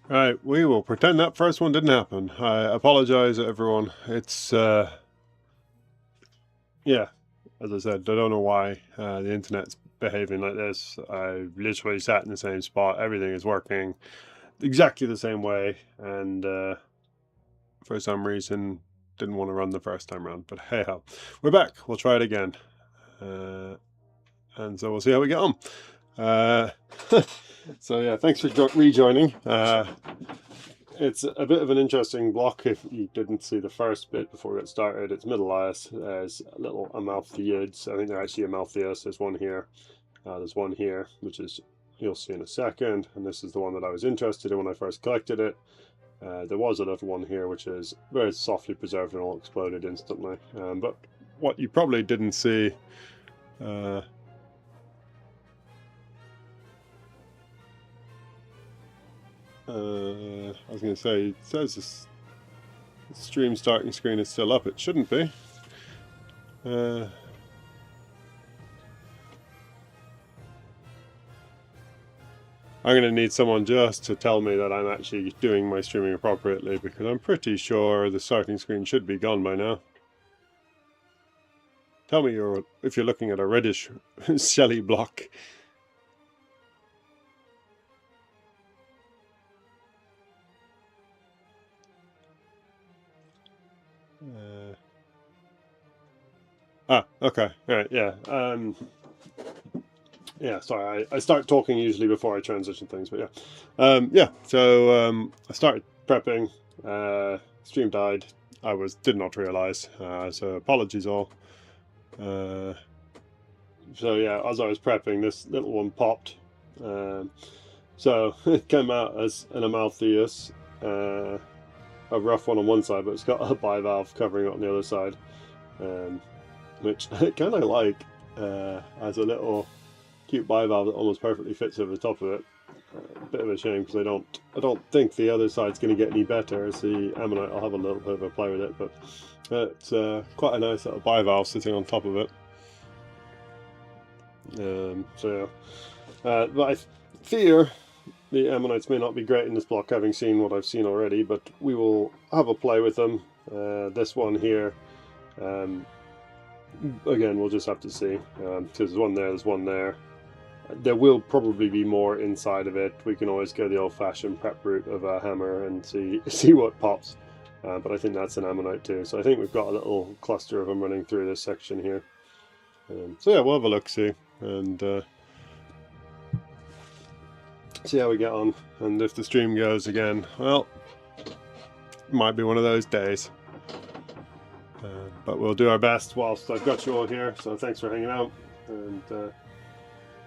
Right, we will pretend that first one didn't happen. I apologize, everyone. It's, yeah, as I said, I don't know why the internet's behaving like this. I literally sat in the same spot. Everything is working exactly the same way, and for some reason didn't want to run the first time around. But hey ho, we're back. We'll try it again, and so we'll see how we get on. Uh, so yeah, thanks for rejoining. It's a bit of an interesting block if you didn't see the first bit before we got started. It's middle-ice. There's a little amaltheids. I think they're actually amaltheus. There's one here. There's one here, which is you'll see in a second. And this is the one that I was interested in when I first collected it. There was a little one here, which is very softly preserved and all exploded instantly. But what you probably didn't see I was going to say, it says this stream starting screen is still up. It shouldn't be. I'm going to need someone just to tell me that I'm actually doing my streaming appropriately, because I'm pretty sure the starting screen should be gone by now. Tell me if you're looking at a reddish shelly block. Okay. All right, yeah. Yeah, sorry, I start talking usually before I transition things, but yeah. So I started prepping, stream died, did not realize, so apologies all. So yeah, as I was prepping, this little one popped. So it came out as an amaltheus, a rough one on one side, but it's got a bivalve covering it on the other side, which I kind of like, as a little cute bivalve that almost perfectly fits over the top of it. A bit of a shame because I don't think the other side's going to get any better. As the ammonite, I'll have a little bit of a play with it, but it's quite a nice little bivalve sitting on top of it. So yeah, but I fear the ammonites may not be great in this block, having seen what I've seen already. But we will have a play with them. This one here, again, we'll just have to see. There's one there, there's one there. There will probably be more inside of it. We can always go the old-fashioned prep route of a hammer and see what pops. But I think that's an ammonite too. So I think we've got a little cluster of them running through this section here. So yeah, we'll have a look-see and see how we get on. And if the stream goes again, well, it might be one of those days. But we'll do our best whilst I've got you all here. So thanks for hanging out. And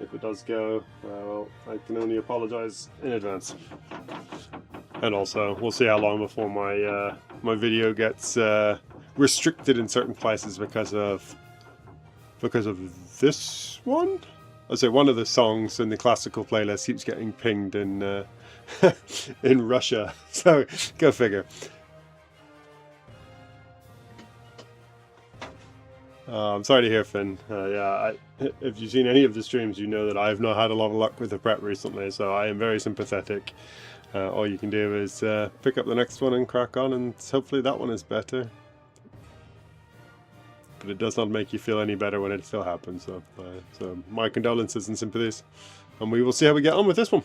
if it does go, well, I can only apologize in advance. And also, we'll see how long before my my video gets restricted in certain places because of this one. I say one of the songs in the classical playlist keeps getting pinged in in Russia. So go figure. I'm sorry to hear, Finn. Yeah, if you've seen any of the streams, you know that I've not had a lot of luck with the prep recently, so I am very sympathetic. All you can do is pick up the next one and crack on, and hopefully that one is better. But it does not make you feel any better when it still happens, so my condolences and sympathies. And we will see how we get on with this one.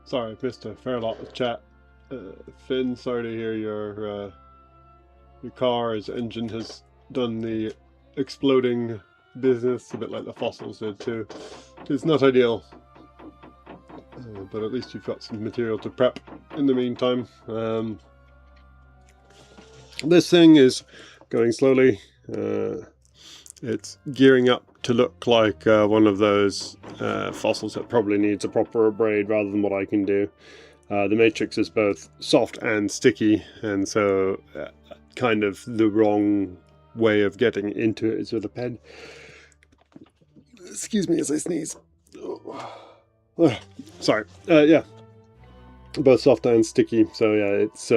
Sorry, I missed a fair lot of chat. Finn, sorry to hear your car's engine has done the exploding business, a bit like the fossils did too. It's not ideal, but at least you've got some material to prep in the meantime. This thing is going slowly. It's gearing up to look like one of those fossils that probably needs a proper braid rather than what I can do. The matrix is both soft and sticky, and so kind of the wrong way of getting into it is with a pen. Excuse me as I sneeze. Oh, sorry. Yeah, both soft and sticky, so yeah, it's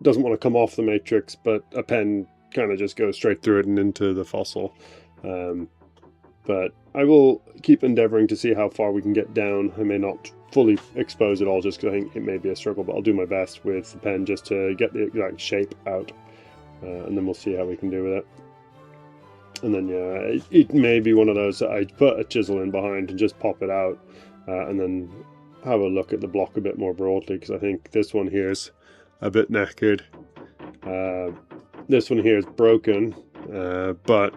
doesn't want to come off the matrix, but a pen kind of just goes straight through it and into the fossil. But I will keep endeavoring to see how far we can get down. I may not fully expose it all just because I think it may be a struggle, but I'll do my best with the pen just to get the exact shape out, and then we'll see how we can do with it. And then yeah, it may be one of those that I put a chisel in behind and just pop it out, and then have a look at the block a bit more broadly, because I think this one here is a bit knackered. This one here is broken, but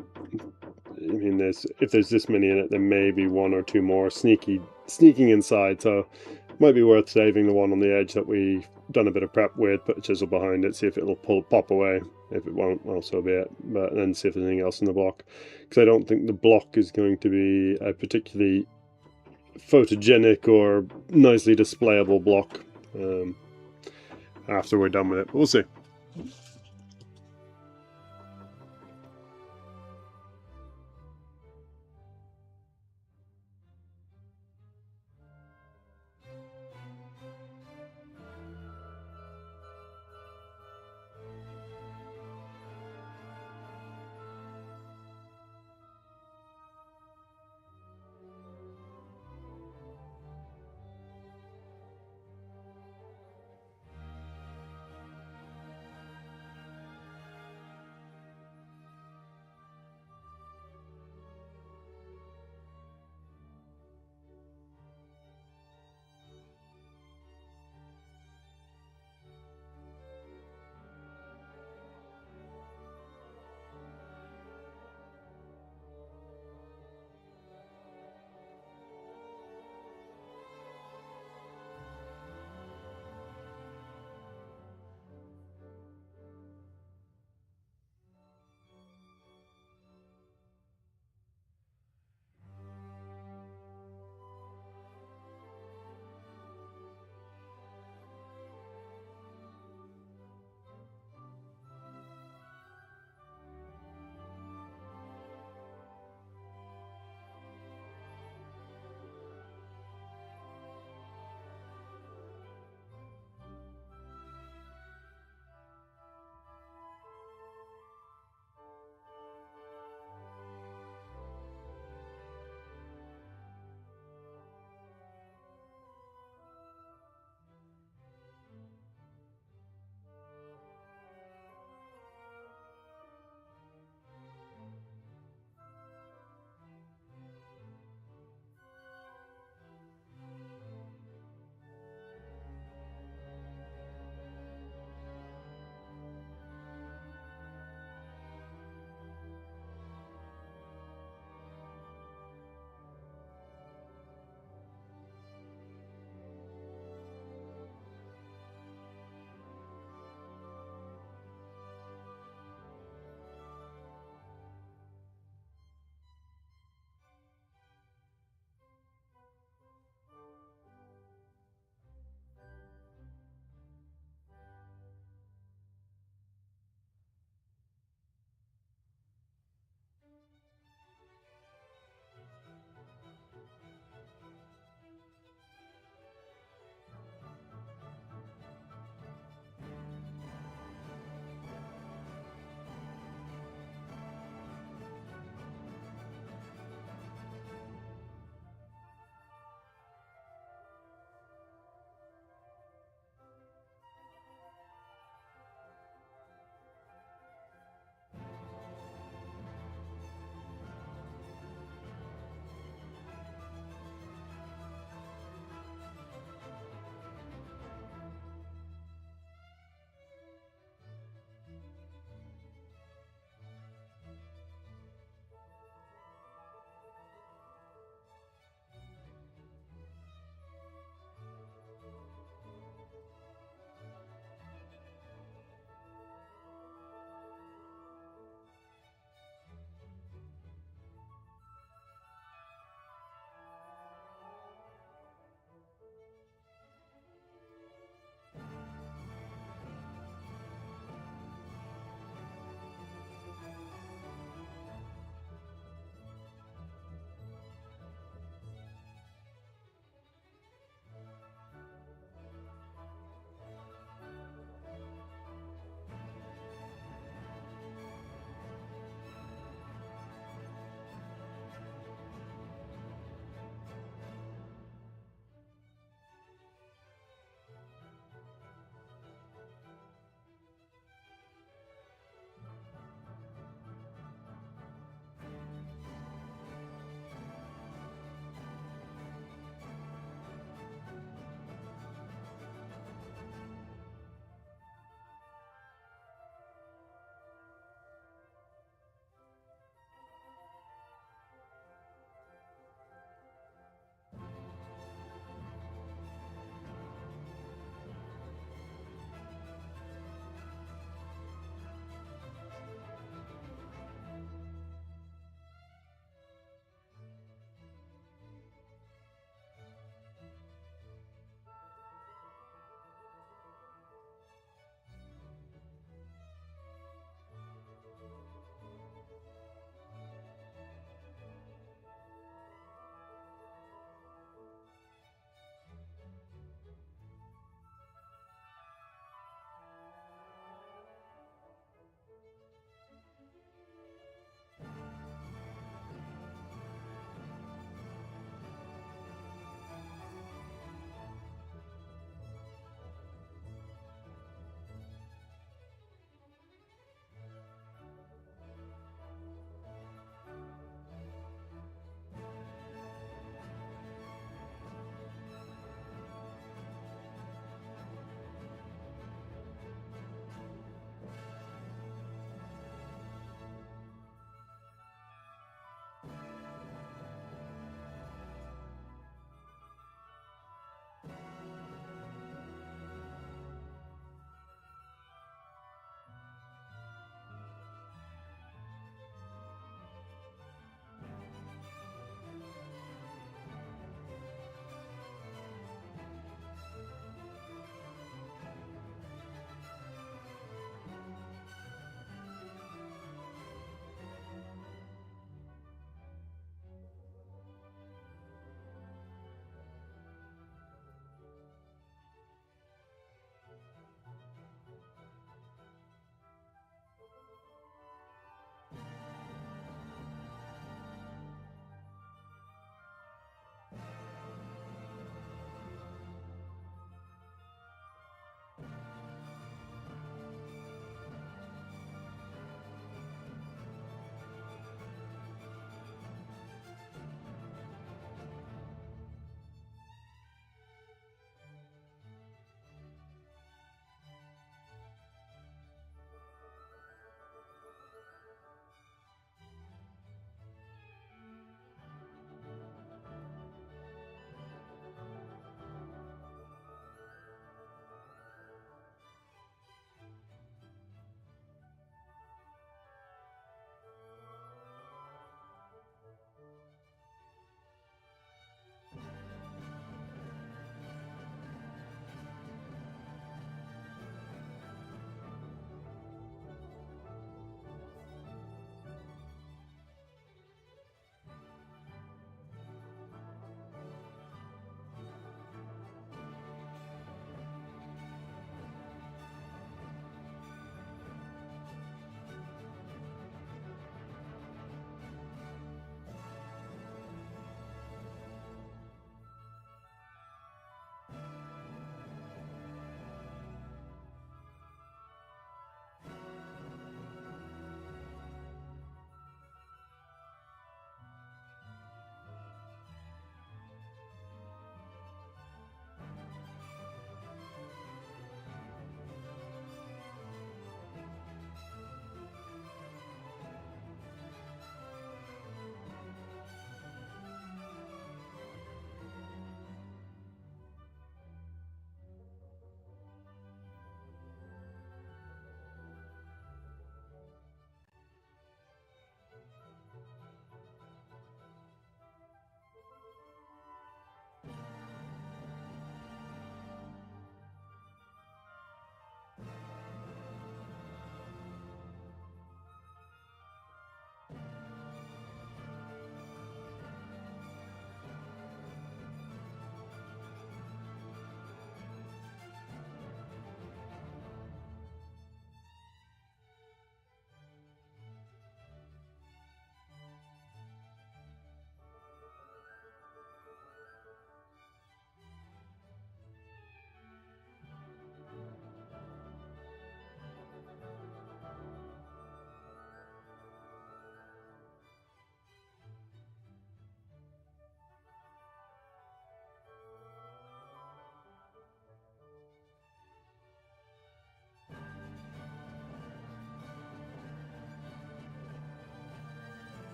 I mean, if there's this many in it, there may be one or two more sneaking inside, so it might be worth saving the one on the edge that we've done a bit of prep with, put a chisel behind it, see if it'll pop away. If it won't, well, so be it. But then see if there's anything else in the block, because I don't think the block is going to be a particularly photogenic or nicely displayable block after we're done with it. But we'll see.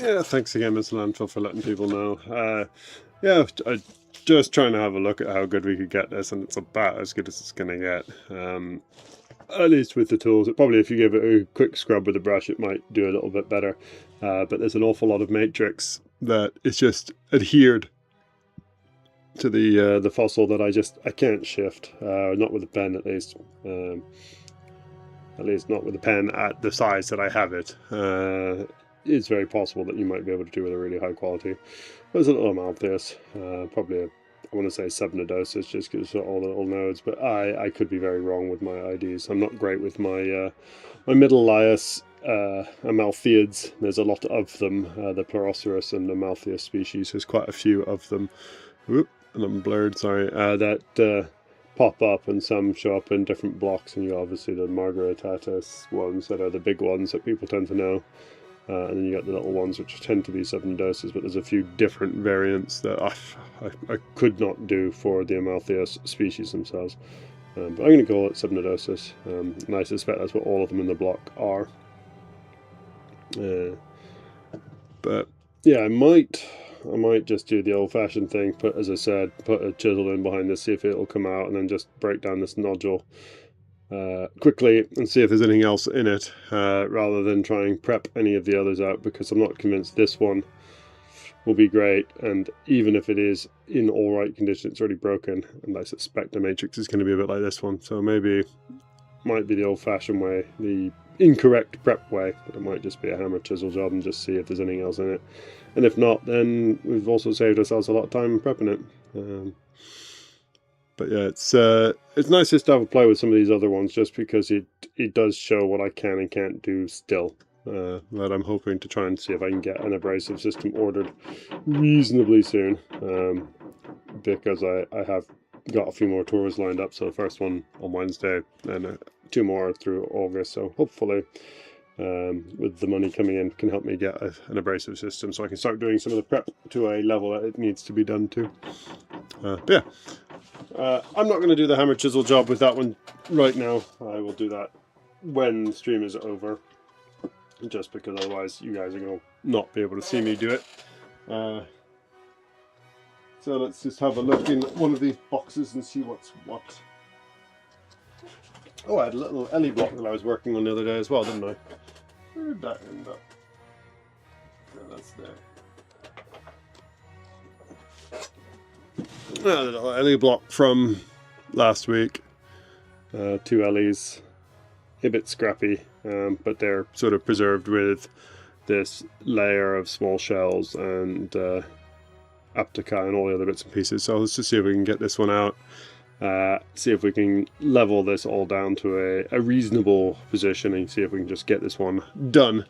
Yeah, thanks again, Mr. Landfill, for letting people know. Yeah, I just trying to have a look at how good we could get this, and it's about as good as it's going to get. At least with the tools. Probably if you give it a quick scrub with a brush, it might do a little bit better. But there's an awful lot of matrix that is just adhered to the fossil that I can't shift. Not with a pen, at least. At least not with a pen at the size that I have it. It's very possible that you might be able to do with a really high quality. There's a little amount of this, probably I want to say 7 doses, just because of all the little nodes, but I could be very wrong with my IDs. I'm not great with my my middle lias amaltheids. There's a lot of them, the Pleroceros and Amaltheus species. There's quite a few of them. Whoop, and I'm blurred, sorry. That pop up, and some show up in different blocks, and you obviously the Margaritatis ones that are the big ones that people tend to know. And then you got the little ones which tend to be 7 doses, but there's a few different variants that I could not do for the Amaltheus species themselves. But I'm going to go at 7 doses, and I suspect that's what all of them in the block are. But yeah, I might just do the old-fashioned thing, as I said, put a chisel in behind this, see if it'll come out, and then just break down this nodule quickly and see if there's anything else in it, rather than try and prep any of the others out, because I'm not convinced this one will be great, and even if it is in all right condition, it's already broken, and I suspect the matrix is going to be a bit like this one, so maybe might be the old-fashioned way, the incorrect prep way, but it might just be a hammer chisel job and just see if there's anything else in it, and if not, then we've also saved ourselves a lot of time prepping it. But yeah, it's nice just to have a play with some of these other ones, just because it does show what I can and can't do still. But I'm hoping to try and see if I can get an abrasive system ordered reasonably soon, because I have got a few more tours lined up. So the first one on Wednesday, and 2 more through August. So hopefully, with the money coming in, can help me get an abrasive system, so I can start doing some of the prep to a level that it needs to be done to. But yeah. I'm not going to do the hammer chisel job with that one right now. I will do that when the stream is over, just because otherwise you guys are going to not be able to see me do it. So let's just have a look in one of these boxes and see what's what. Oh, I had a little Ellie block that I was working on the other day as well, didn't I? Where did that end up? Yeah, that's there. A little Ellie block from last week. 2 Ellies, a bit scrappy, but they're sort of preserved with this layer of small shells and aptica and all the other bits and pieces. So let's just see if we can get this one out. See if we can level this all down to a reasonable position, and see if we can just get this one done.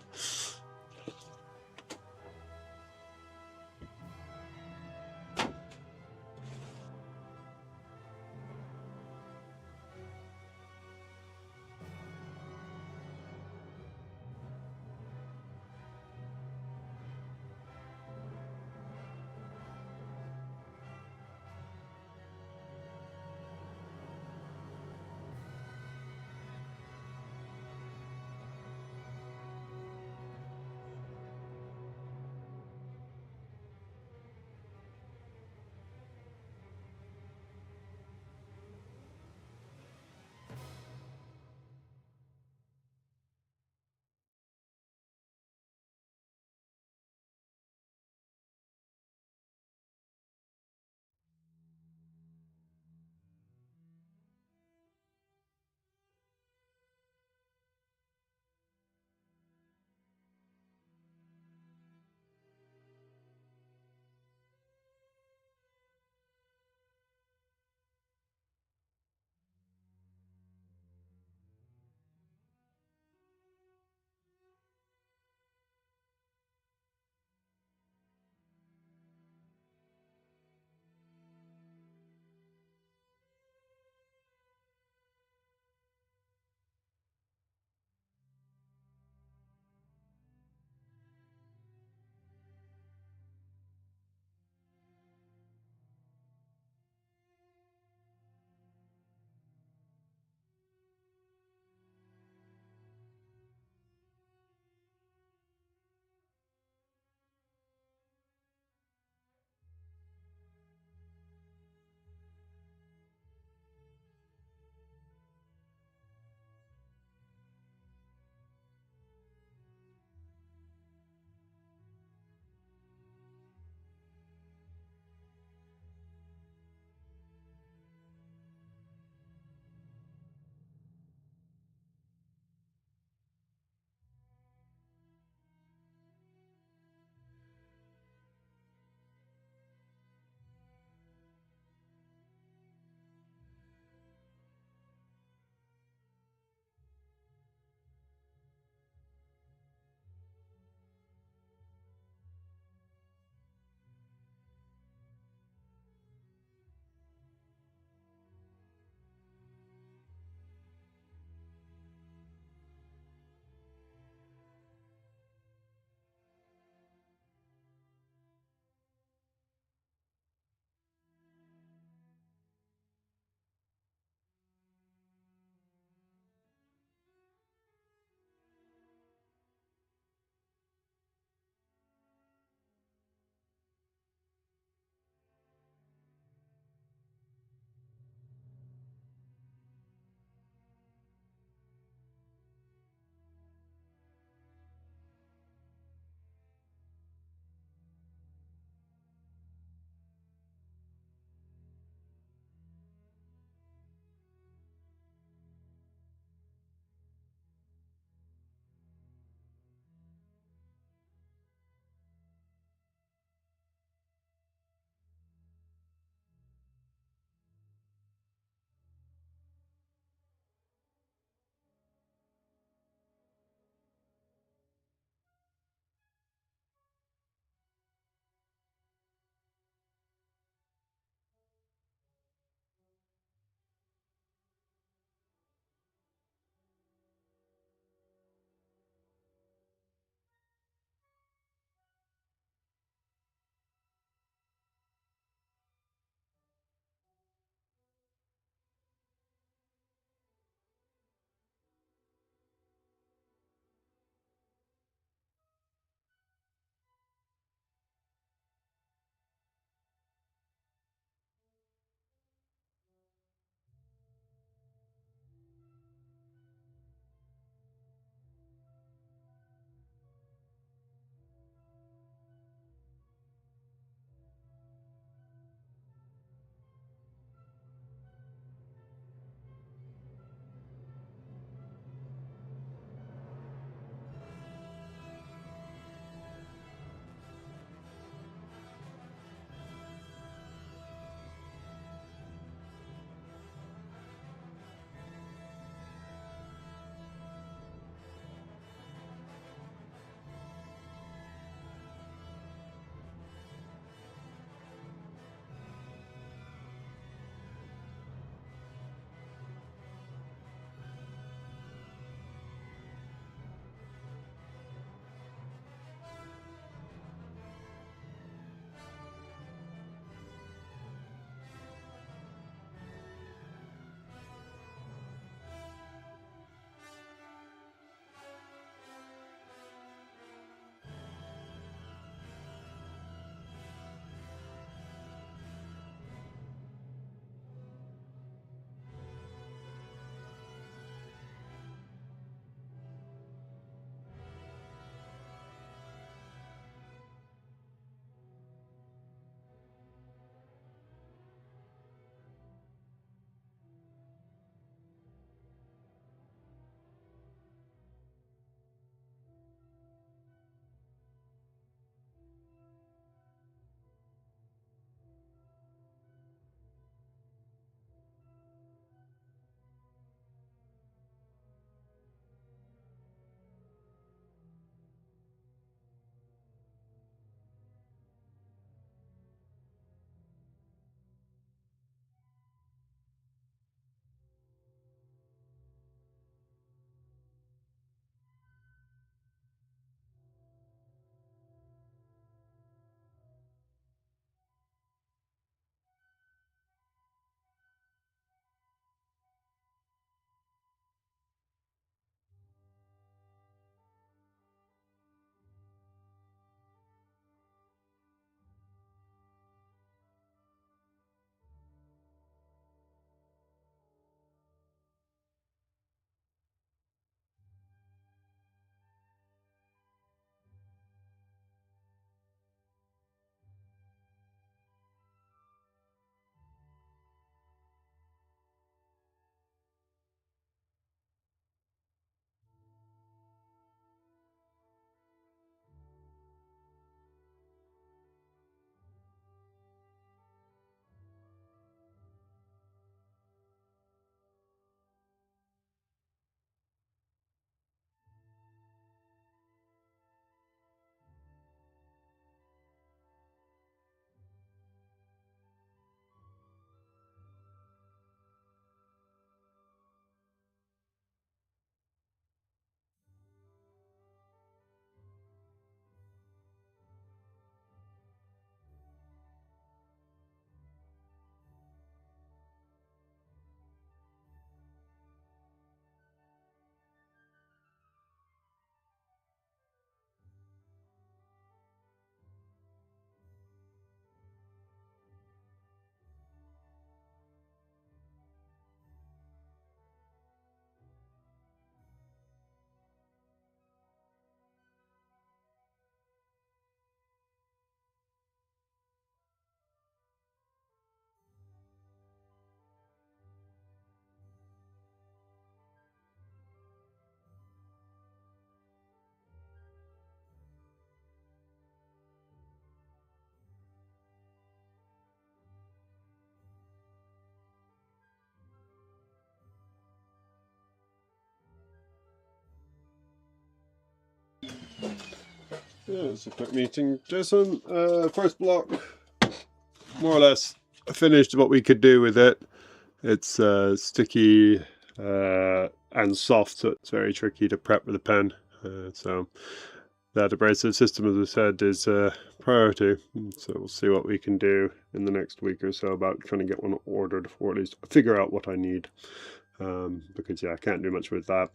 Yeah, it's a quick meeting. Jason, first block, more or less finished what we could do with it. It's sticky and soft, so it's very tricky to prep with a pen. So that abrasive system, as I said, is a priority. So we'll see what we can do in the next week or so about trying to get one ordered, or at least figure out what I need. Because yeah, I can't do much with that.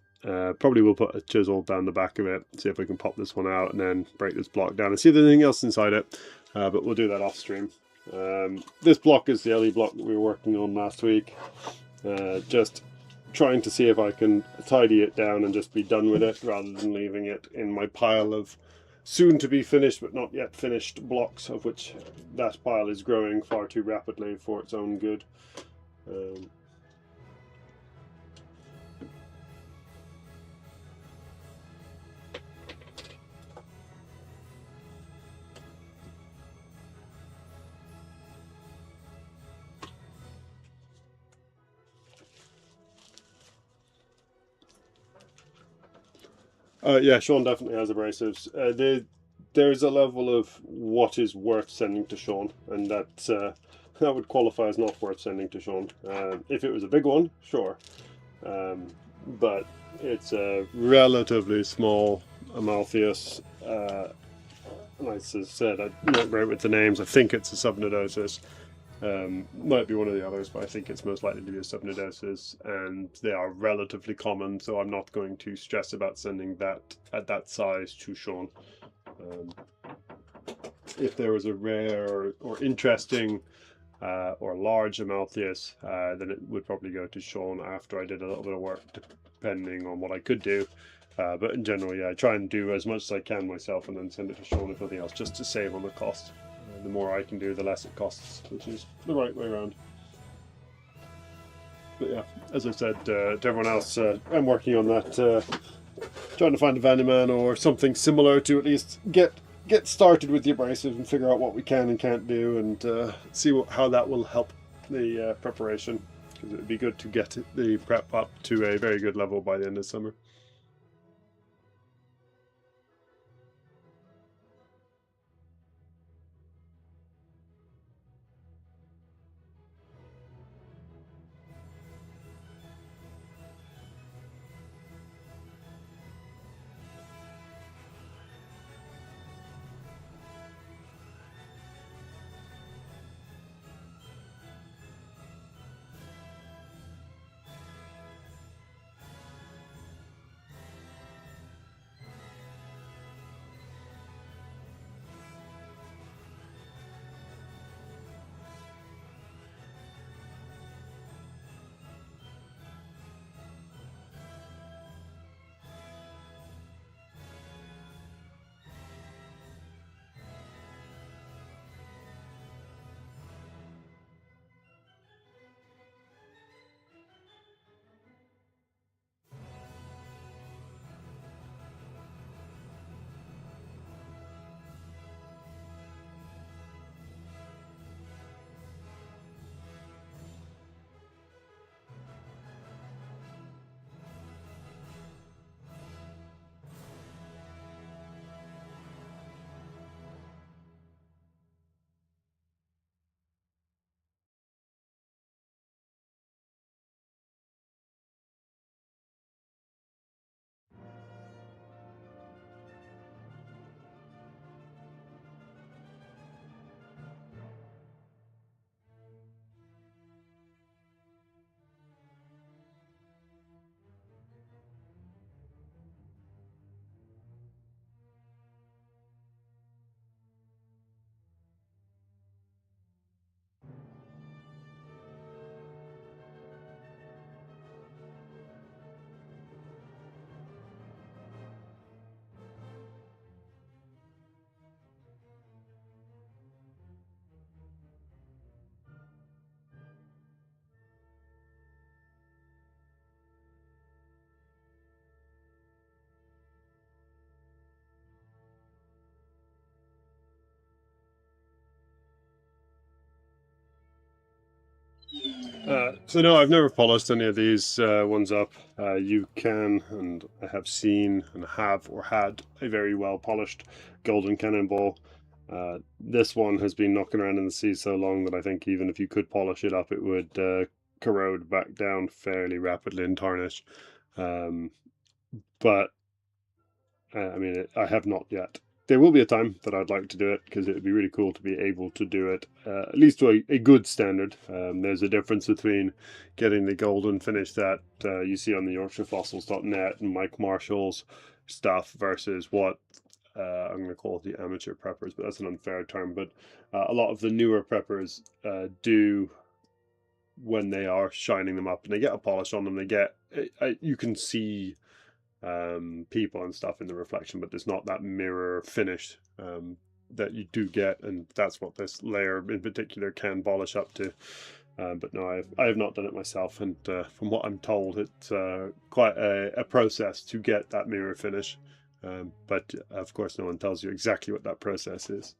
Probably we'll put a chisel down the back of it, see if we can pop this one out and then break this block down and see if there's anything else inside it. But we'll do that off stream. This block is the LE block that we were working on last week. Just trying to see if I can tidy it down and just be done with it rather than leaving it in my pile of soon to be finished but not yet finished blocks, of which that pile is growing far too rapidly for its own good. Yeah, Sean definitely has abrasives. There's a level of what is worth sending to Sean, and that would qualify as not worth sending to Sean. If it was a big one, sure, but it's a relatively small Amaltheus. Like I said, I'm not great with the names. I think it's a subnodosis. Might be one of the others, but I think it's most likely to be a subnodosis, and they are relatively common, so I'm not going to stress about sending that at that size to Sean. If there was a rare or interesting or large Amaltheus, then it would probably go to Sean after I did a little bit of work, depending on what I could do. But in general, yeah, I try and do as much as I can myself and then send it to Sean if nothing else, just to save on the cost. The more I can do, the less it costs, which is the right way around. But yeah, as I said to everyone else, I'm working on that, trying to find a Vandyman or something similar to at least get started with the abrasive and figure out what we can and can't do, and see how that will help the preparation, because it would be good to get the prep up to a very good level by the end of summer. So no, I've never polished any of these ones up. You can, and I have seen and have or had a very well polished golden cannonball. This one has been knocking around in the sea so long that I think even if you could polish it up, it would corrode back down fairly rapidly and tarnish. But I mean, I have not yet. There will be a time that I'd like to do it because it would be really cool to be able to do it at least to a good standard. There's a difference between getting the golden finish that you see on the YorkshireFossils.net and Mike Marshall's stuff versus what I'm going to call it the amateur preppers, but that's an unfair term. But a lot of the newer preppers do, when they are shining them up and they get a polish on them, they get you can see people and stuff in the reflection, but there's not that mirror finish that you do get, and that's what this layer in particular can polish up to. But no, I have not done it myself, and from what I'm told, it's quite a process to get that mirror finish. But of course, no one tells you exactly what that process is.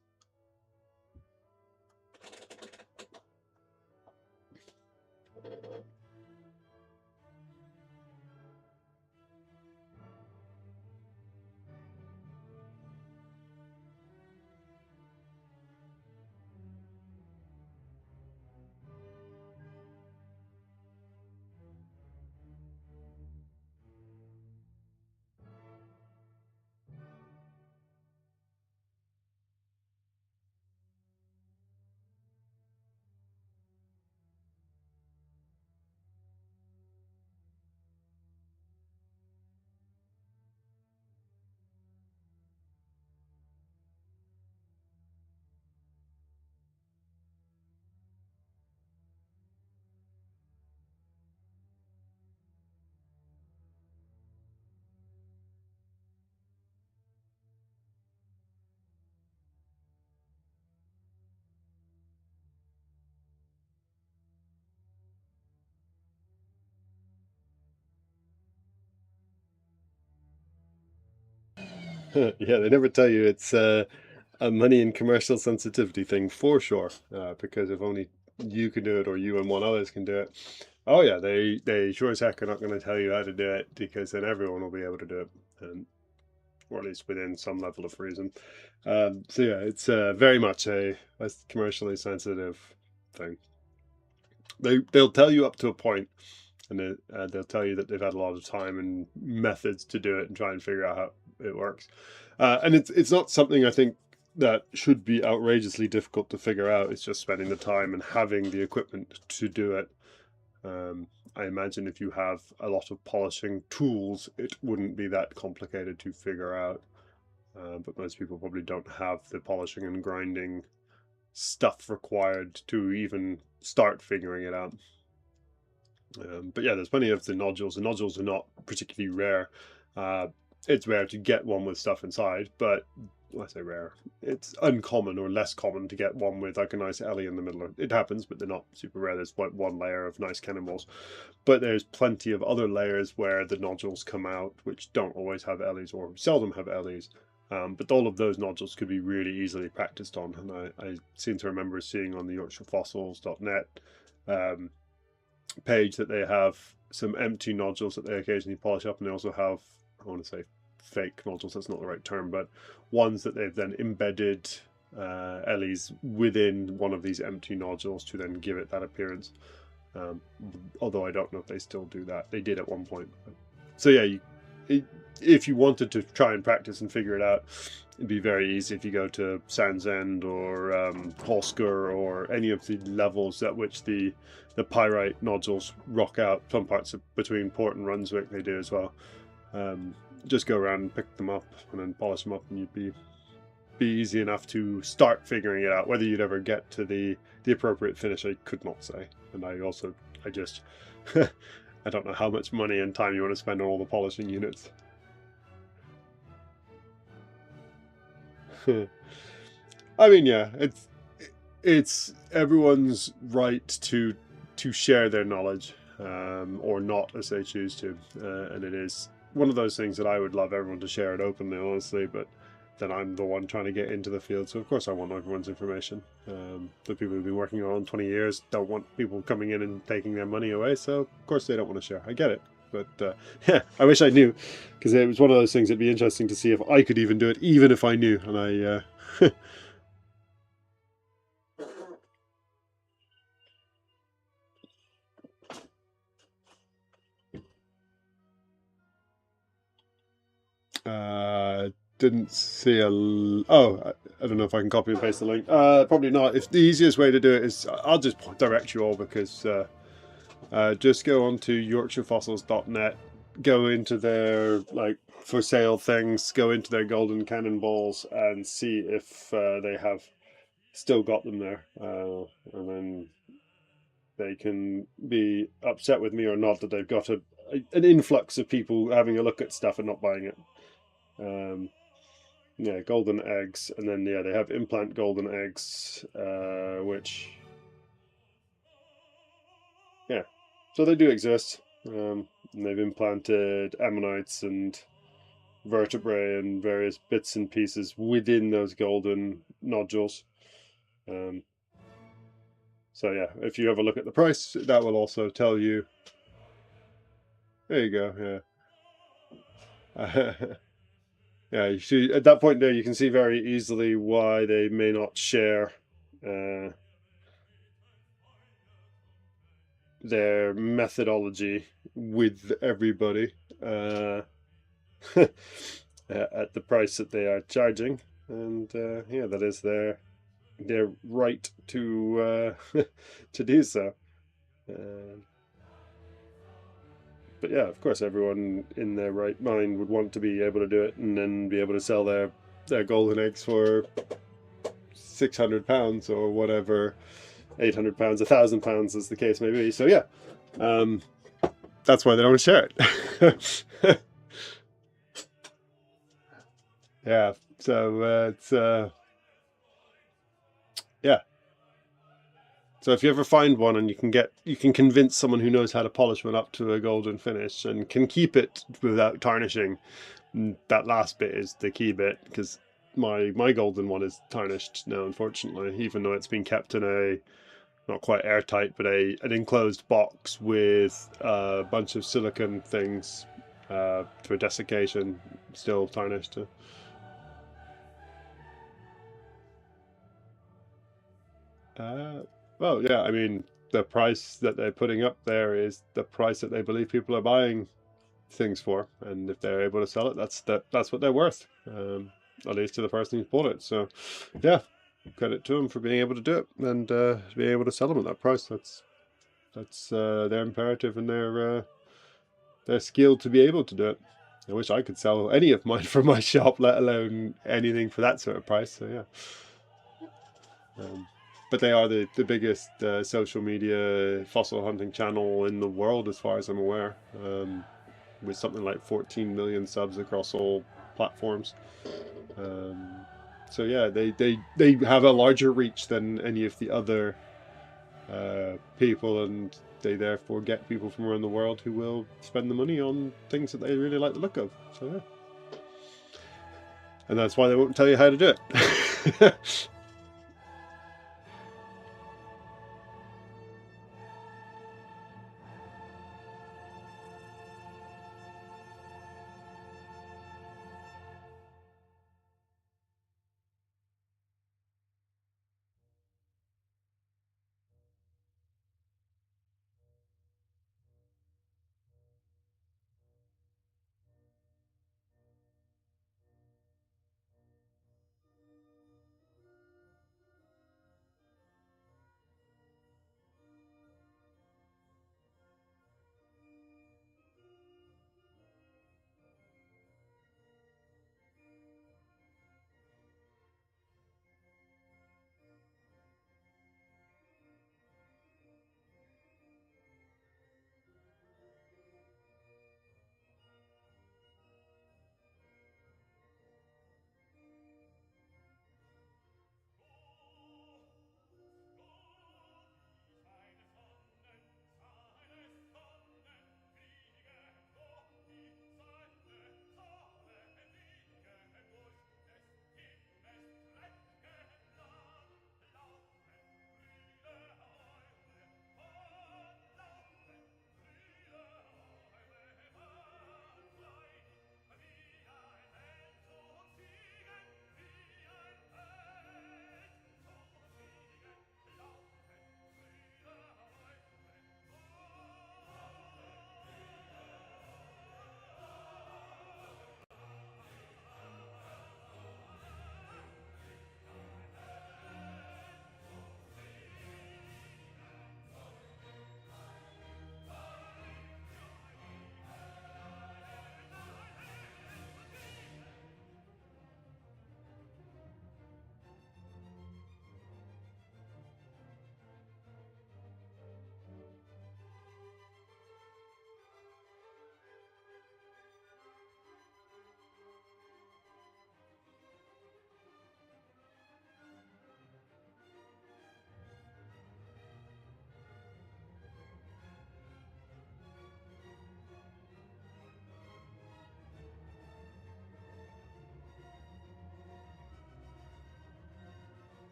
Yeah, they never tell you it's a money and commercial sensitivity thing for sure, because if only you can do it or you and one others can do it. Oh yeah, they sure as heck are not going to tell you how to do it, because then everyone will be able to do it, or at least within some level of reason. So yeah, it's very much a commercially sensitive thing. They'll tell you up to a point, and they'll tell you that they've had a lot of time and methods to do it and try and figure out how it works. And it's not something I think that should be outrageously difficult to figure out. It's just spending the time and having the equipment to do it. I imagine if you have a lot of polishing tools, it wouldn't be that complicated to figure out. But most people probably don't have the polishing and grinding stuff required to even start figuring it out. But yeah, there's plenty of the nodules. The nodules are not particularly rare. It's rare to get one with stuff inside, but I say rare, it's uncommon or less common to get one with like a nice Ellie in the middle. It happens, but they're not super rare. There's like one layer of nice cannonballs, but there's plenty of other layers where the nodules come out, which don't always have Ellies or seldom have Ellies. But all of those nodules could be really easily practiced on, and I seem to remember seeing on the YorkshireFossils.net page that they have some empty nodules that they occasionally polish up, and they also have, I want to say fake nodules, that's not the right term, but ones that they've then embedded Ellies within one of these empty nodules to then give it that appearance. Although I don't know if they still do that. They did at one point. So yeah, if you wanted to try and practice and figure it out, it'd be very easy if you go to Sands End or Holsker or any of the levels at which the pyrite nodules rock out. Some parts between Port and Runswick they do as well. Just go around and pick them up and then polish them up, and you'd be easy enough to start figuring it out. Whether you'd ever get to the appropriate finish, I could not say. And I just I don't know how much money and time you want to spend on all the polishing units. I mean, yeah, it's everyone's right to share their knowledge, or not, as they choose to, and it is one of those things that I would love everyone to share it openly, honestly. But then I'm the one trying to get into the field. So of course I want everyone's information. The people who've been working on 20 years don't want people coming in and taking their money away. So of course they don't want to share. I get it. But yeah, I wish I knew, because it was one of those things that'd be interesting to see if I could even do it, even if I knew. And didn't see a. Oh, I don't know if I can copy and paste the link. Probably not. If the easiest way to do it is, I'll just direct you all, because just go on to yorkshirefossils.net, go into their like for sale things, go into their golden cannonballs and see if they have still got them there, and then they can be upset with me or not that they've got an influx of people having a look at stuff and not buying it. Yeah, golden eggs, and then yeah, they have implant golden eggs, which yeah, so they do exist. And they've implanted ammonites and vertebrae and various bits and pieces within those golden nodules. So yeah, if you have a look at the price, that will also tell you. There you go. Yeah. Yeah, you see, at that point there, you can see very easily why they may not share their methodology with everybody at the price that they are charging, and yeah, that is their right to to do so. But yeah, of course, everyone in their right mind would want to be able to do it and then be able to sell their golden eggs for £600 or whatever, £800, £1,000, as the case may be. So yeah, that's why they don't share it. Yeah, so it's yeah. So if you ever find one and you can convince someone who knows how to polish one up to a golden finish and can keep it without tarnishing, that last bit is the key bit, because my golden one is tarnished now, unfortunately, even though it's been kept in a not quite airtight, but an enclosed box with a bunch of silicone things for desiccation, still tarnished. Well, yeah, I mean, the price that they're putting up there is the price that they believe people are buying things for, and if they're able to sell it, that's what they're worth, at least to the person who bought it. So, yeah, credit to them for being able to do it and being able to sell them at that price. That's their imperative and their skill to be able to do it. I wish I could sell any of mine from my shop, let alone anything for that sort of price. So yeah. But they are the biggest social media fossil hunting channel in the world, as far as I'm aware, with something like 14 million subs across all platforms. So yeah, they have a larger reach than any of the other people, and they therefore get people from around the world who will spend the money on things that they really like the look of. So yeah. And that's why they won't tell you how to do it.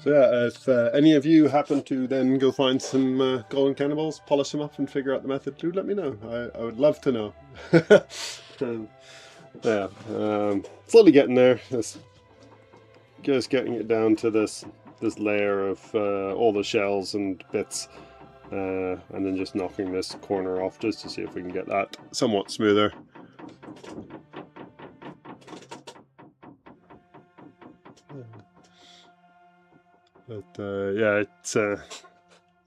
So yeah, if any of you happen to then go find some golden cannonballs, polish them up and figure out the method, do let me know. I would love to know. Yeah, slowly getting there. Just getting it down to this layer of all the shells and bits, and then just knocking this corner off just to see if we can get that somewhat smoother. But yeah,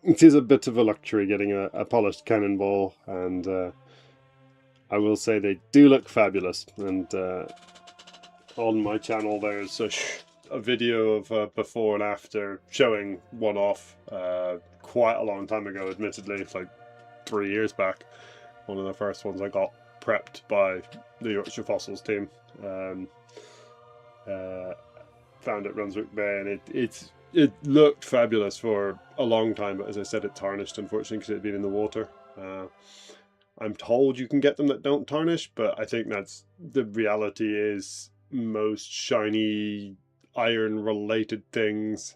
it is a bit of a luxury getting a polished cannonball, and I will say they do look fabulous. And on my channel there's a video of before and after showing one off quite a long time ago, admittedly. It's like 3 years back. One of the first ones I got prepped by the Yorkshire Fossils team. Found at Brunswick Bay, and it looked fabulous for a long time, but as I said, it tarnished, unfortunately, because it had been in the water. I'm told you can get them that don't tarnish, but I think that's the reality. Is most shiny iron related things,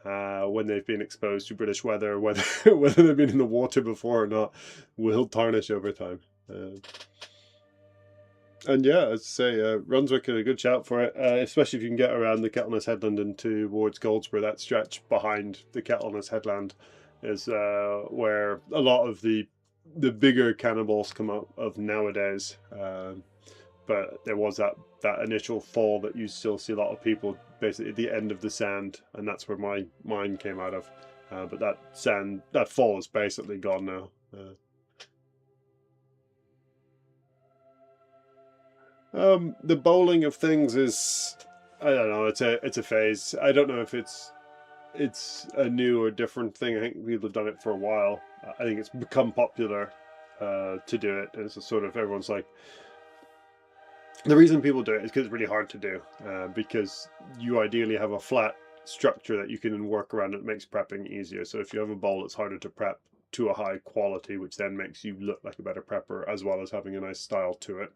when they've been exposed to British weather, whether they've been in the water before or not, will tarnish over time. And yeah, as I say, Brunswick is a good shout for it, especially if you can get around the Kettleness Headland and towards Goldsborough. That stretch behind the Kettleness Headland is where a lot of the bigger cannonballs come out of nowadays. But there was that initial fall that you still see a lot of people basically at the end of the sand, and that's where mine came out of. But that fall is basically gone now. The bowling of things is, I don't know, it's a phase. I don't know if it's a new or different thing. I think people have done it for a while. I think it's become popular to do it, and it's a sort of, everyone's like, the reason people do it is because it's really hard to do, because you ideally have a flat structure that you can work around. It makes prepping easier. So if you have a bowl, it's harder to prep to a high quality, which then makes you look like a better prepper, as well as having a nice style to it.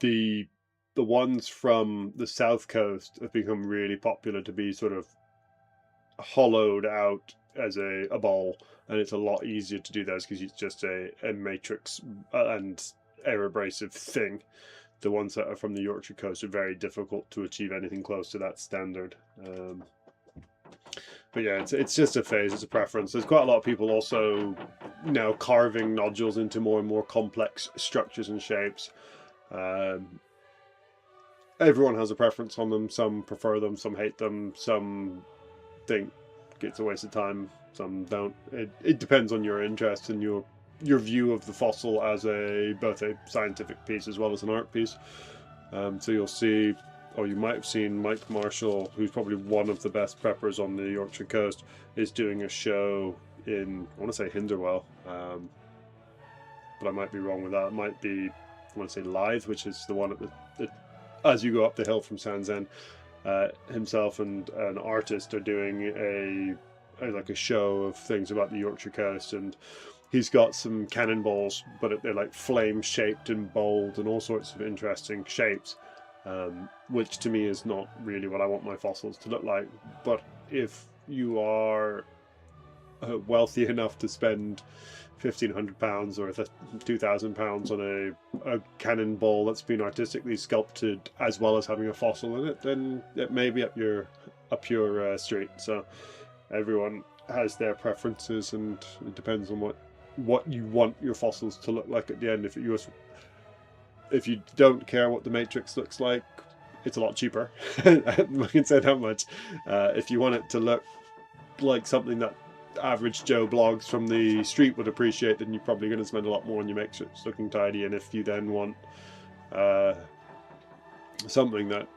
The ones from the south coast have become really popular to be sort of hollowed out as a bowl, and it's a lot easier to do those because it's just a matrix and air abrasive thing. The ones that are from the Yorkshire coast are very difficult to achieve anything close to that standard. But yeah, it's just a phase, it's a preference. There's quite a lot of people also now carving nodules into more and more complex structures and shapes. Everyone has a preference on them. Some prefer them, some hate them, some think it's a waste of time, some don't. It depends on your interest and your view of the fossil as both a scientific piece as well as an art piece. So you'll see, or you might have seen, Mike Marshall, who's probably one of the best preppers on the Yorkshire coast, is doing a show in, I want to say Hinderwell, but I might be wrong with that. It might be, I want to say Lythe, which is the one at the as you go up the hill from Sands End. Himself and an artist are doing like a show of things about the Yorkshire coast, and he's got some cannonballs, but they're like flame shaped and bold and all sorts of interesting shapes, which to me is not really what I want my fossils to look like. But if you are wealthy enough to spend £1,500 or £2,000 on a cannonball that's been artistically sculpted as well as having a fossil in it, then it may be up your street. So everyone has their preferences, and it depends on what you want your fossils to look like at the end. If you don't care what the matrix looks like, it's a lot cheaper. I can say that much. If you want it to look like something that average Joe blogs from the street would appreciate, then you're probably going to spend a lot more on your matrix looking tidy. And if you then want something that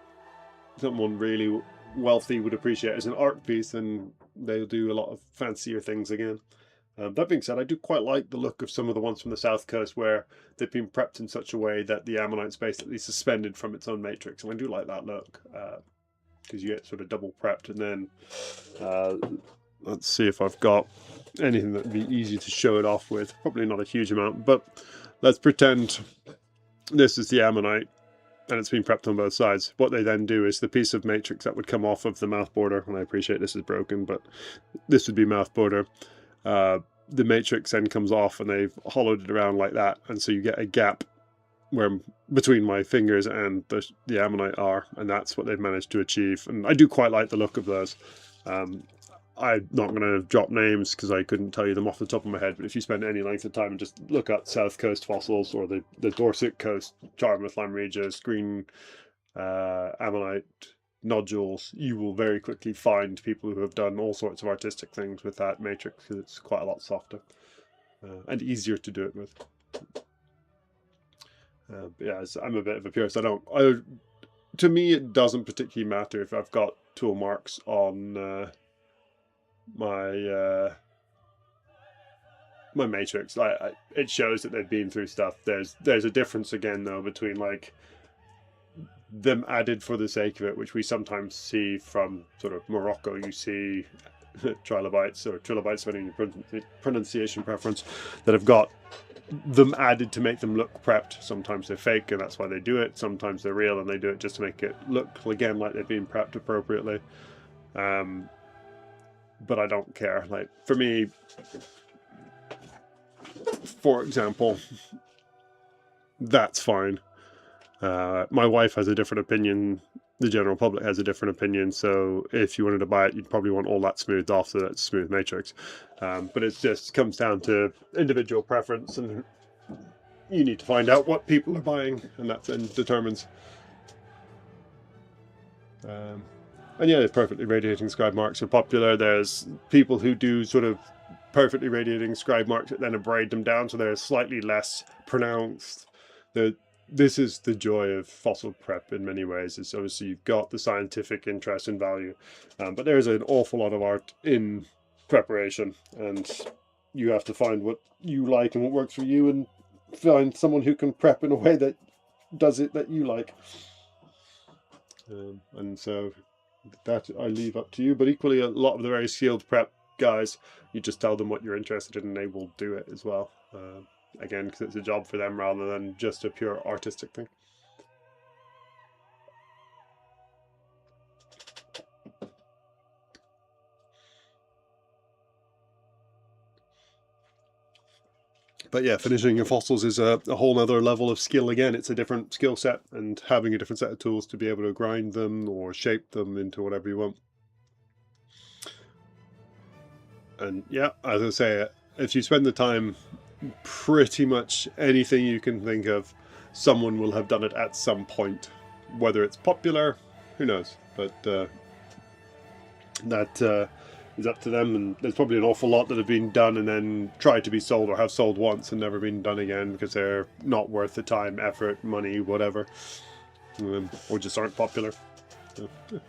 someone really wealthy would appreciate as an art piece, then they'll do a lot of fancier things again. That being said, I do quite like the look of some of the ones from the south coast where they've been prepped in such a way that the ammonite's basically suspended from its own matrix, and I do like that look, because you get sort of double prepped. And then let's see if I've got anything that would be easy to show it off with. Probably not a huge amount, but let's pretend this is the ammonite. and it's been prepped on both sides. What they then do is the piece of matrix that would come off of the mouth border, and I appreciate this is broken, but this would be mouth border. The matrix then comes off, and they've hollowed it around like that, and so you get a gap where between my fingers and the ammonite are, and that's what they've managed to achieve. And I do quite like the look of those. I'm not going to drop names because I couldn't tell you them off the top of my head, but if you spend any length of time and just look up South Coast fossils or the Dorset Coast, Charmouth, Lam Regis, green ammonite nodules, you will very quickly find people who have done all sorts of artistic things with that matrix, because it's quite a lot softer and easier to do it with. Yeah, I'm a bit of a purist. To me, it doesn't particularly matter if I've got tool marks on my my matrix. It shows that they've been through stuff. There's a difference again though between like them added for the sake of it, which we sometimes see from sort of Morocco. You see trilobites or trilobites, depending on your pronunciation preference, that have got them added to make them look prepped. Sometimes they're fake and that's why they do it. Sometimes they're real and they do it just to make it look again like they've been prepped appropriately. But I don't care. Like for me, for example, that's fine. My wife has a different opinion. The general public has a different opinion. So if you wanted to buy it, you'd probably want all that smoothed off so that it's smooth matrix. But it just comes down to individual preference, and you need to find out what people are buying, and that then determines. And yeah, perfectly radiating scribe marks are popular. There's people who do sort of perfectly radiating scribe marks that then abrade them down so they're slightly less pronounced. This is the joy of fossil prep in many ways. Is obviously you've got the scientific interest and value, but there's an awful lot of art in preparation, and you have to find what you like and what works for you, and find someone who can prep in a way that does it that you like. And so that I leave up to you, but equally a lot of the very skilled prep guys, you just tell them what you're interested in and they will do it as well. Again, because it's a job for them rather than just a pure artistic thing. But yeah, finishing your fossils is a whole other level of skill again. It's a different skill set, and having a different set of tools to be able to grind them or shape them into whatever you want. And yeah, as I say, if you spend the time, pretty much anything you can think of, someone will have done it at some point. Whether it's popular, who knows? But that is up to them, and there's probably an awful lot that have been done and then tried to be sold or have sold once and never been done again because they're not worth the time, effort, money, whatever, or just aren't popular. So, yeah.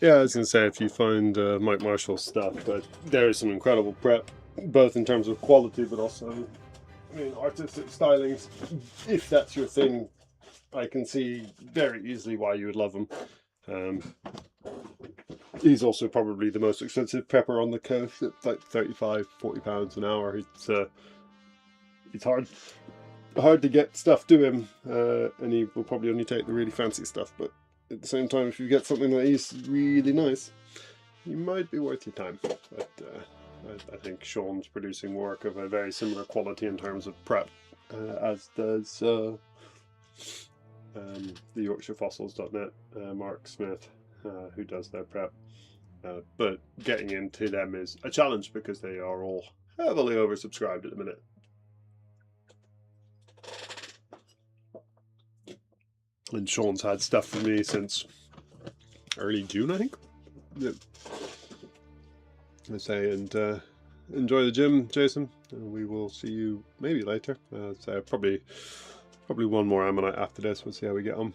Yeah, I was going to say, if you find Mike Marshall's stuff, but there is some incredible prep, both in terms of quality, but also, I mean, artistic stylings. If that's your thing, I can see very easily why you would love him. Um, he's also probably the most expensive prepper on the coast at like 35, 40 pounds an hour. It's hard to get stuff to him, and he will probably only take the really fancy stuff. But at the same time, if you get something that is really nice, you might be worth your time. But I think Sean's producing work of a very similar quality in terms of prep, as does the Yorkshire Fossils.net, Mark Smith, who does their prep. But getting into them is a challenge because they are all heavily oversubscribed at the minute. And Sean's had stuff for me since early June, I think. Yeah. I say, and enjoy the gym, Jason. We will see you maybe later. So probably one more ammonite after this. We'll see how we get on.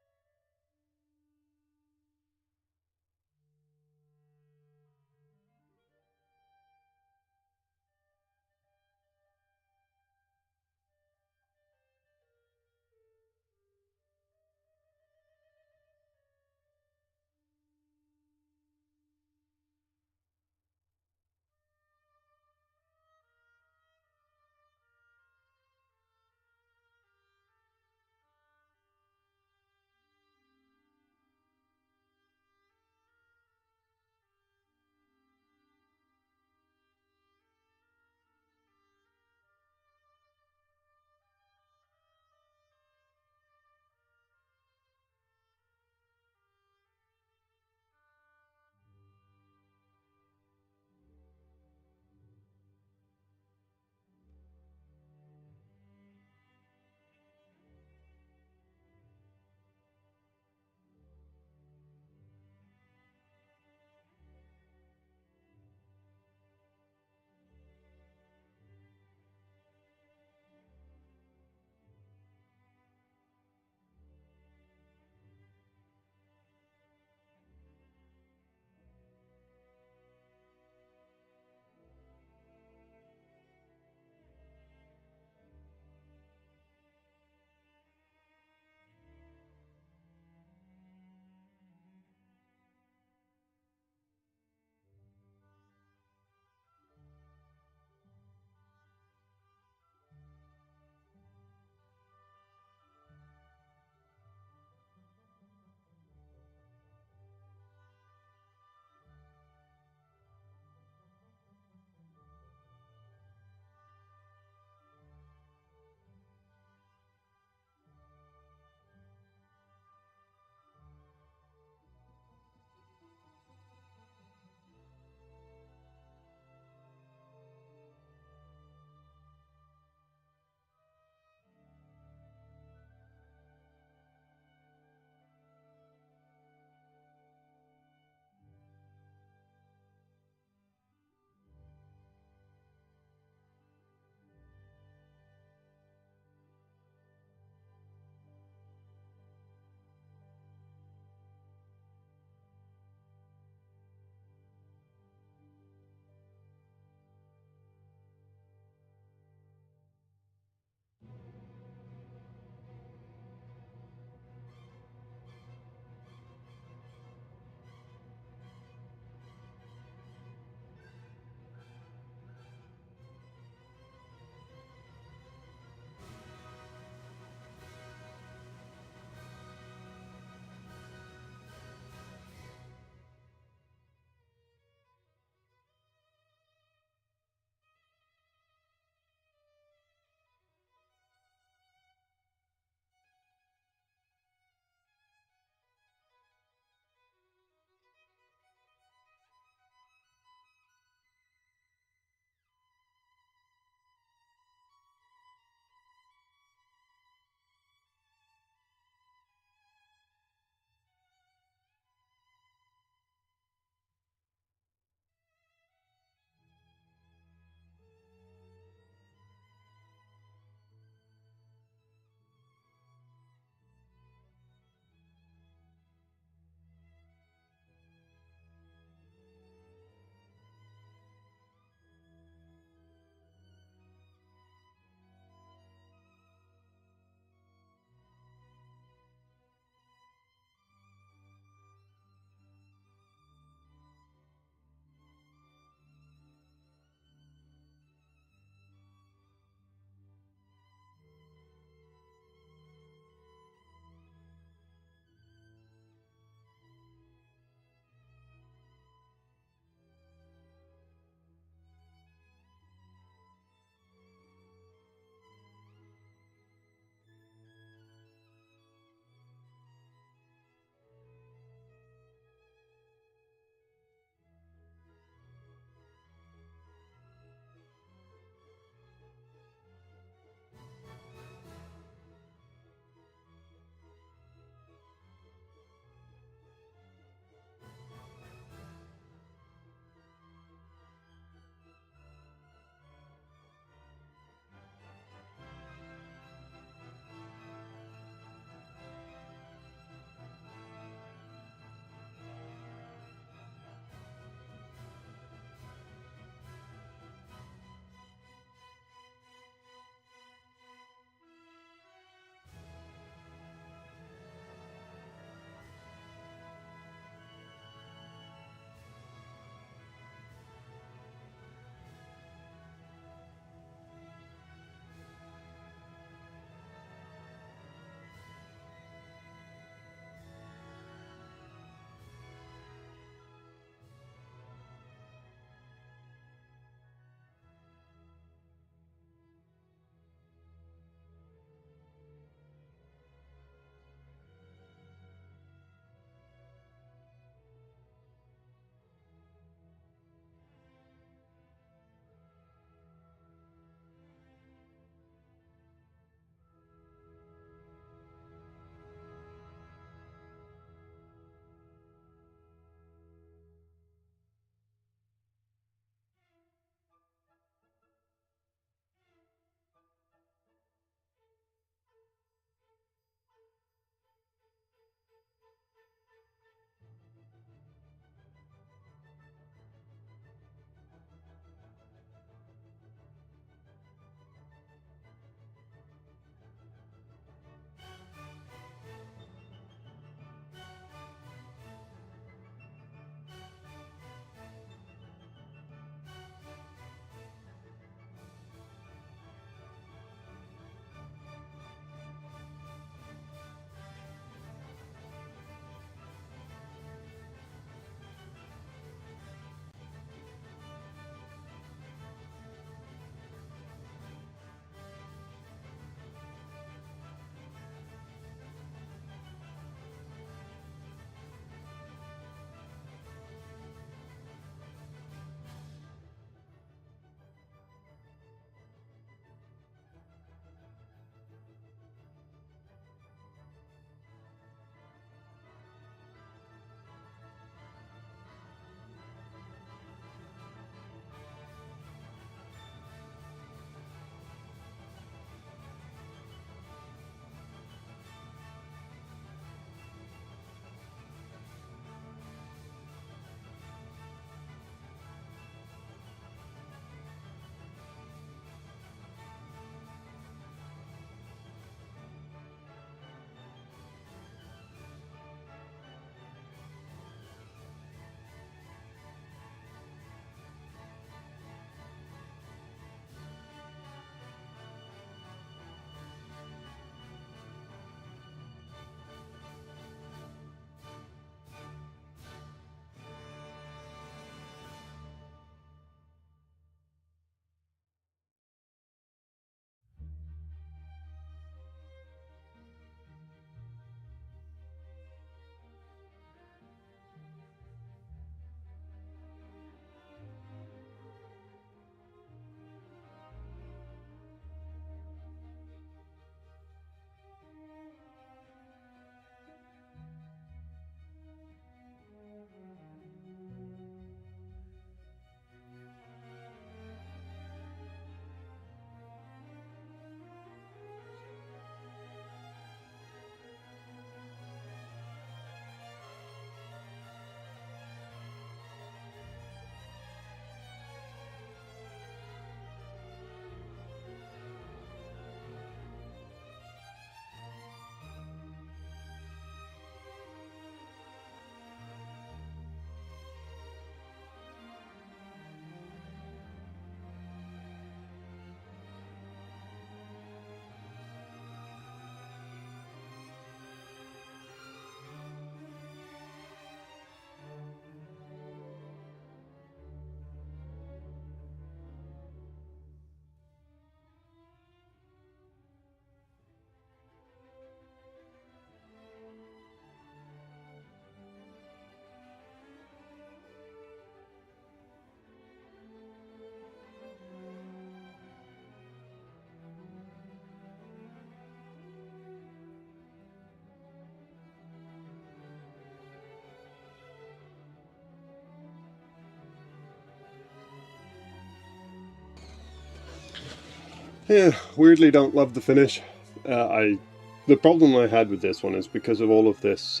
Yeah, weirdly don't love the finish. The problem I had with this one is because of all of this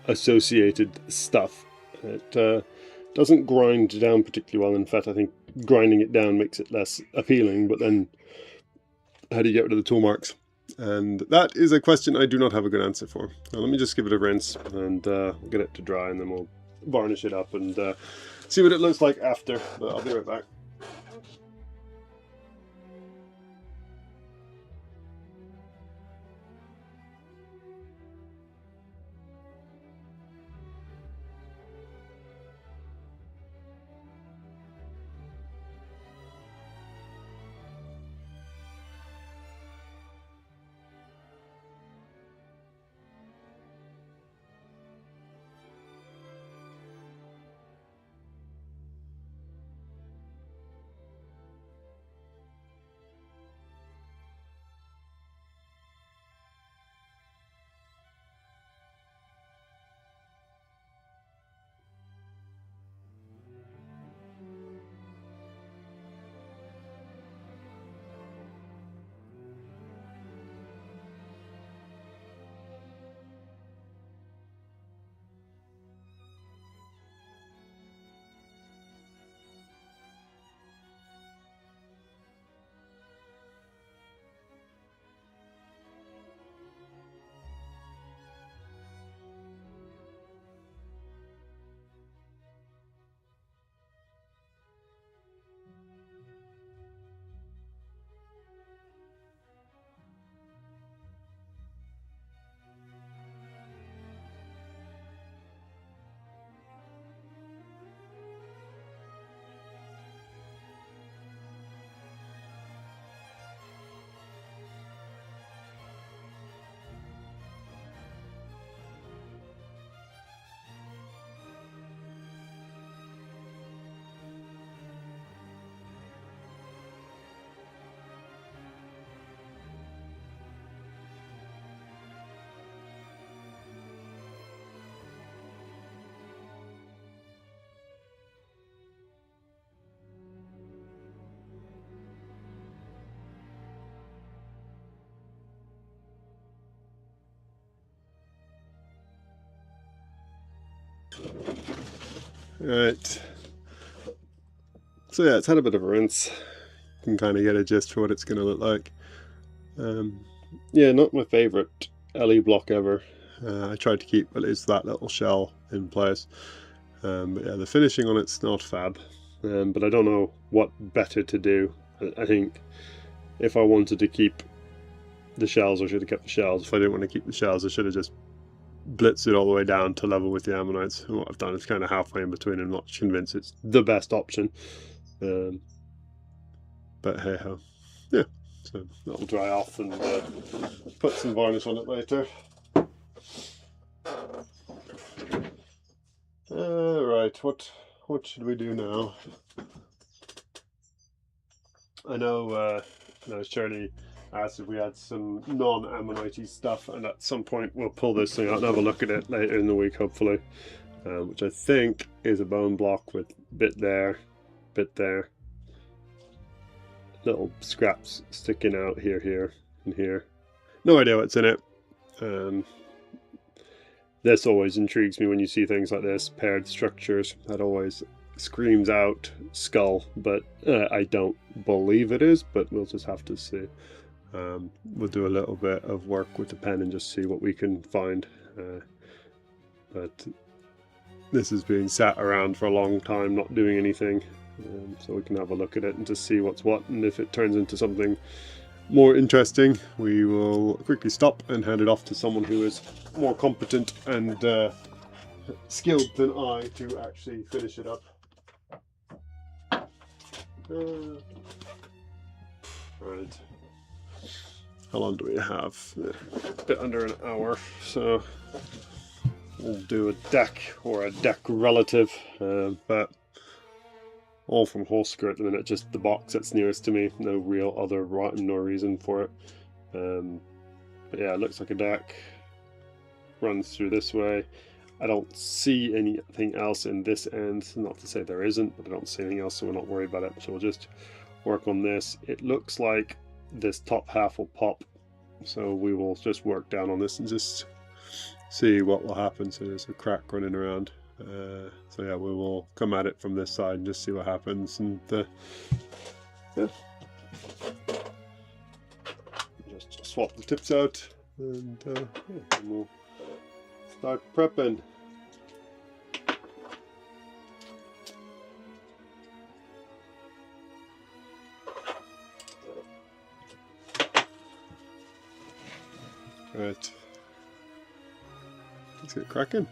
associated stuff. It doesn't grind down particularly well. In fact, I think grinding it down makes it less appealing, but then how do you get rid of the tool marks? And that is a question I do not have a good answer for. Now, let me just give it a rinse and we'll get it to dry, and then we'll varnish it up and see what it looks like after. But I'll be right back. Alright, so yeah, it's had a bit of a rinse. You can kind of get a gist for what it's going to look like. Yeah, not my favourite LE block ever. I tried to keep at least that little shell in place. But yeah, the finishing on it's not fab. But I don't know what better to do. I think if I wanted to keep the shells, I should have kept the shells. If I didn't want to keep the shells, I should have just blitzed it all the way down to level with the ammonites. And what I've done is kind of halfway in between and not convinced it's the best option. But hey ho. Yeah, so that'll dry off and put some varnish on it later. Right, what should we do now? I know Shirley asked if we had some non-ammonite stuff, and at some point we'll pull this thing out and have a look at it later in the week, hopefully. Which I think is a bone block with bit there, little scraps sticking out here, and here. No idea what's in it. This always intrigues me when you see things like this, paired structures. That always screams out skull, but I don't believe it is, but we'll just have to see. We'll do a little bit of work with the pen and just see what we can find. But this has been sat around for a long time, not doing anything, so we can have a look at it and just see what's what, and if it turns into something more interesting, we will quickly stop and hand it off to someone who is more competent and skilled than I to actually finish it up. Right. How long do we have? A bit under an hour, so we'll do a deck or a deck relative, but all from Holsker at the minute, just the box that's nearest to me, no real other rhyme nor reason for it. But yeah, it looks like a deck, runs through this way. I don't see anything else in this end, not to say there isn't, but I don't see anything else, so we're not worried about it. So we'll just work on this. It looks like this top half will pop. So we will just work down on this and just see what will happen. So there's a crack running around. So yeah, we will come at it from this side and just see what happens. And yeah, just swap the tips out, and yeah, and we'll start prepping. Right, let's get cracking.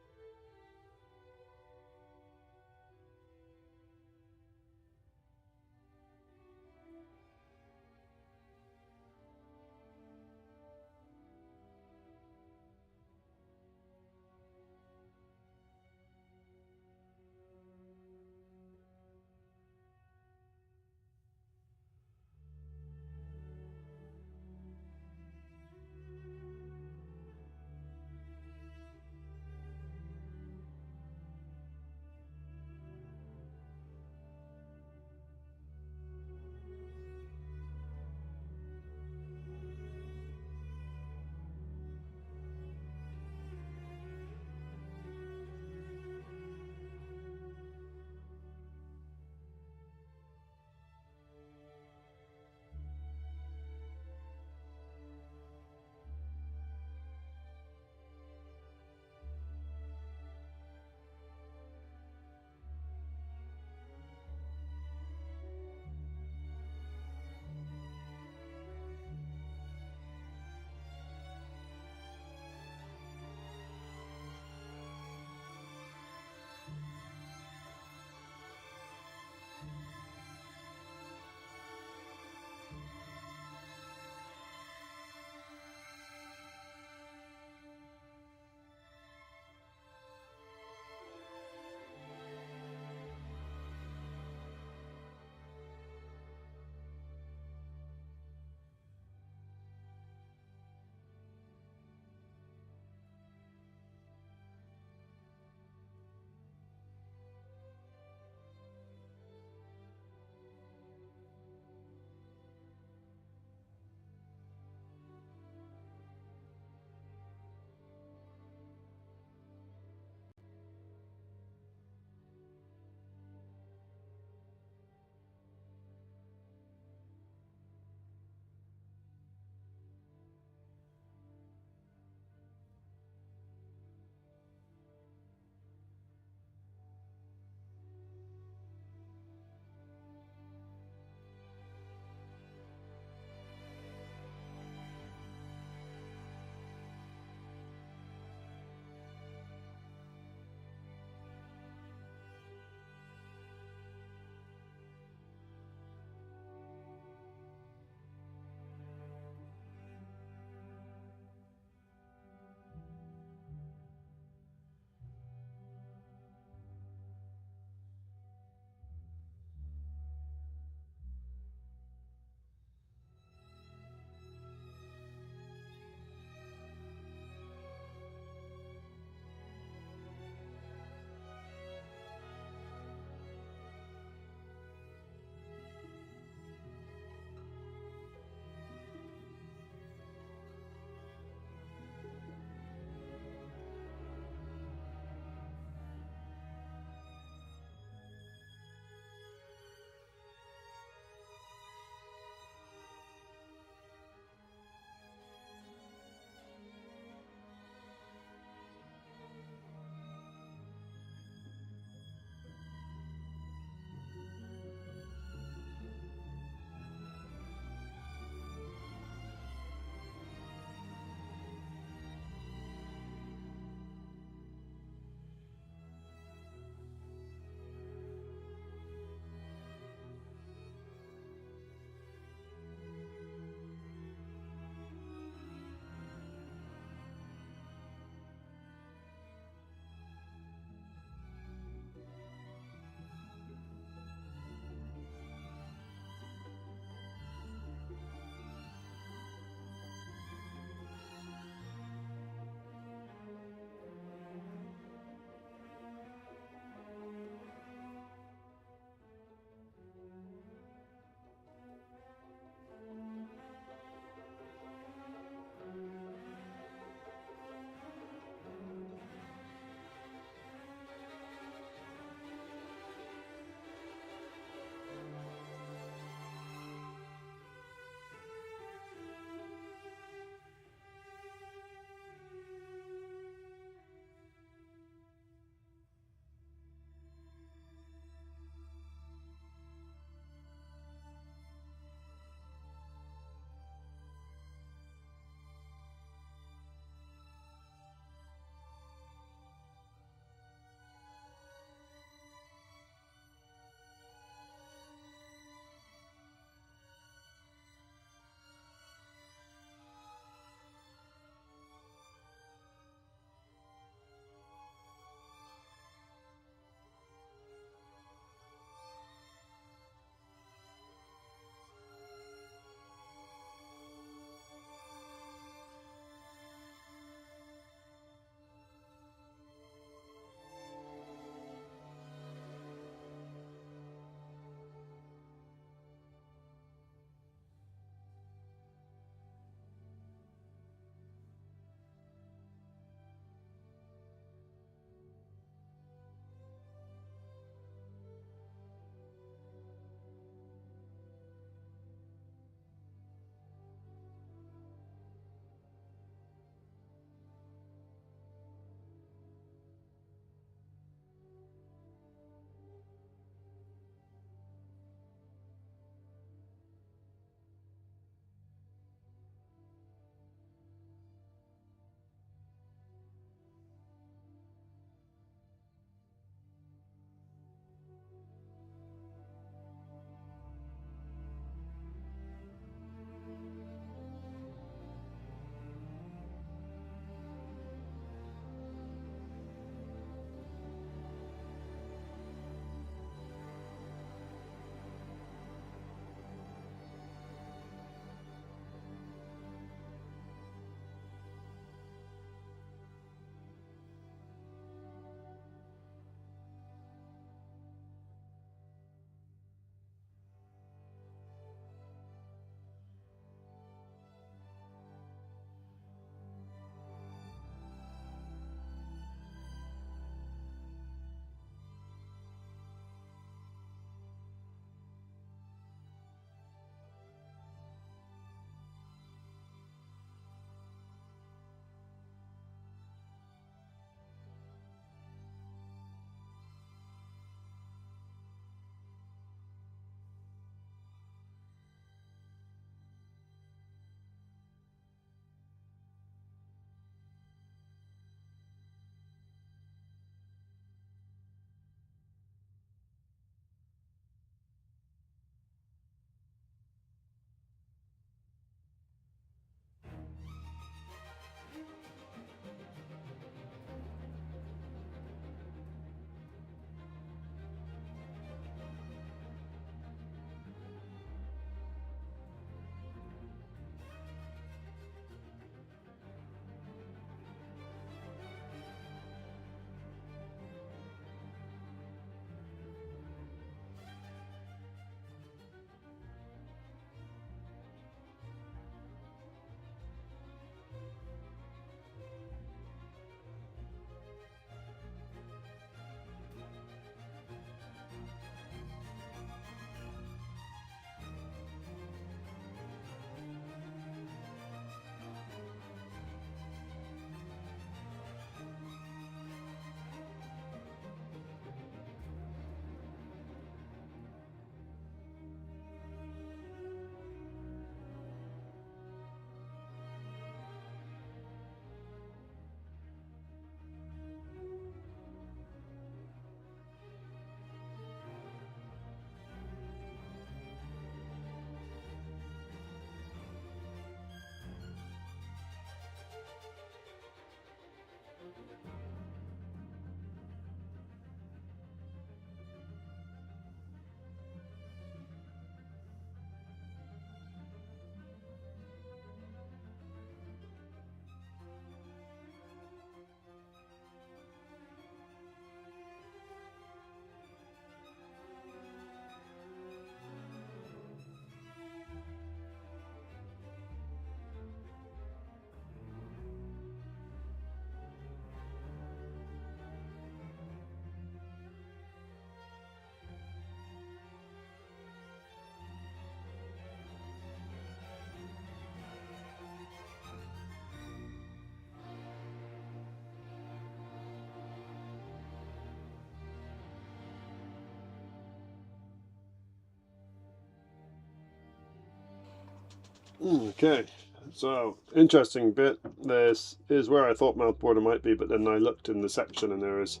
Okay, so interesting bit. This is where I thought mouth border might be, but then I looked in the section and there is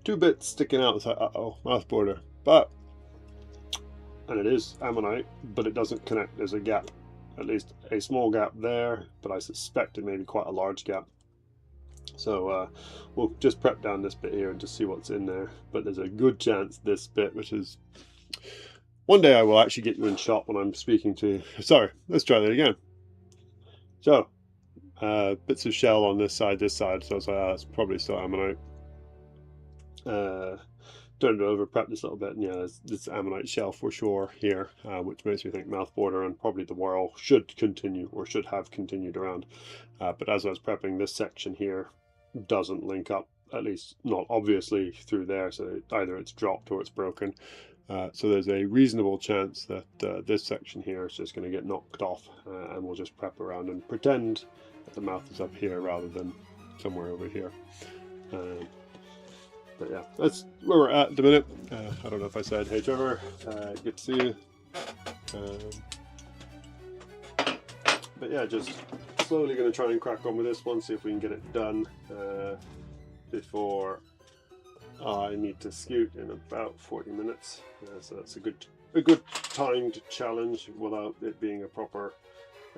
two bits sticking out. It's like, uh-oh, mouth border. But, and it is ammonite, but it doesn't connect. There's a gap, at least a small gap there, but I suspect it may be quite a large gap. So we'll just prep down this bit here and just see what's in there. But there's a good chance this bit, which is... One day I will actually get you in shot when I'm speaking to you. Sorry, let's try that again. So, bits of shell on this side, so it's like, that's probably still ammonite. Turned it over, prepped this a little bit, and yeah, this ammonite shell for sure here, which makes me think mouth border and probably the whirl should continue, or should have continued around. But as I was prepping, this section here doesn't link up, at least not obviously through there, so either it's dropped or it's broken. So there's a reasonable chance that this section here is just going to get knocked off, and we'll just prep around and pretend that the mouth is up here rather than somewhere over here. But yeah, that's where we're at the minute. I don't know if I said, hey Trevor, good to see you. But yeah, just slowly going to try and crack on with this one, see if we can get it done before I need to scoot in about 40 minutes. So that's a good timed challenge without it being a proper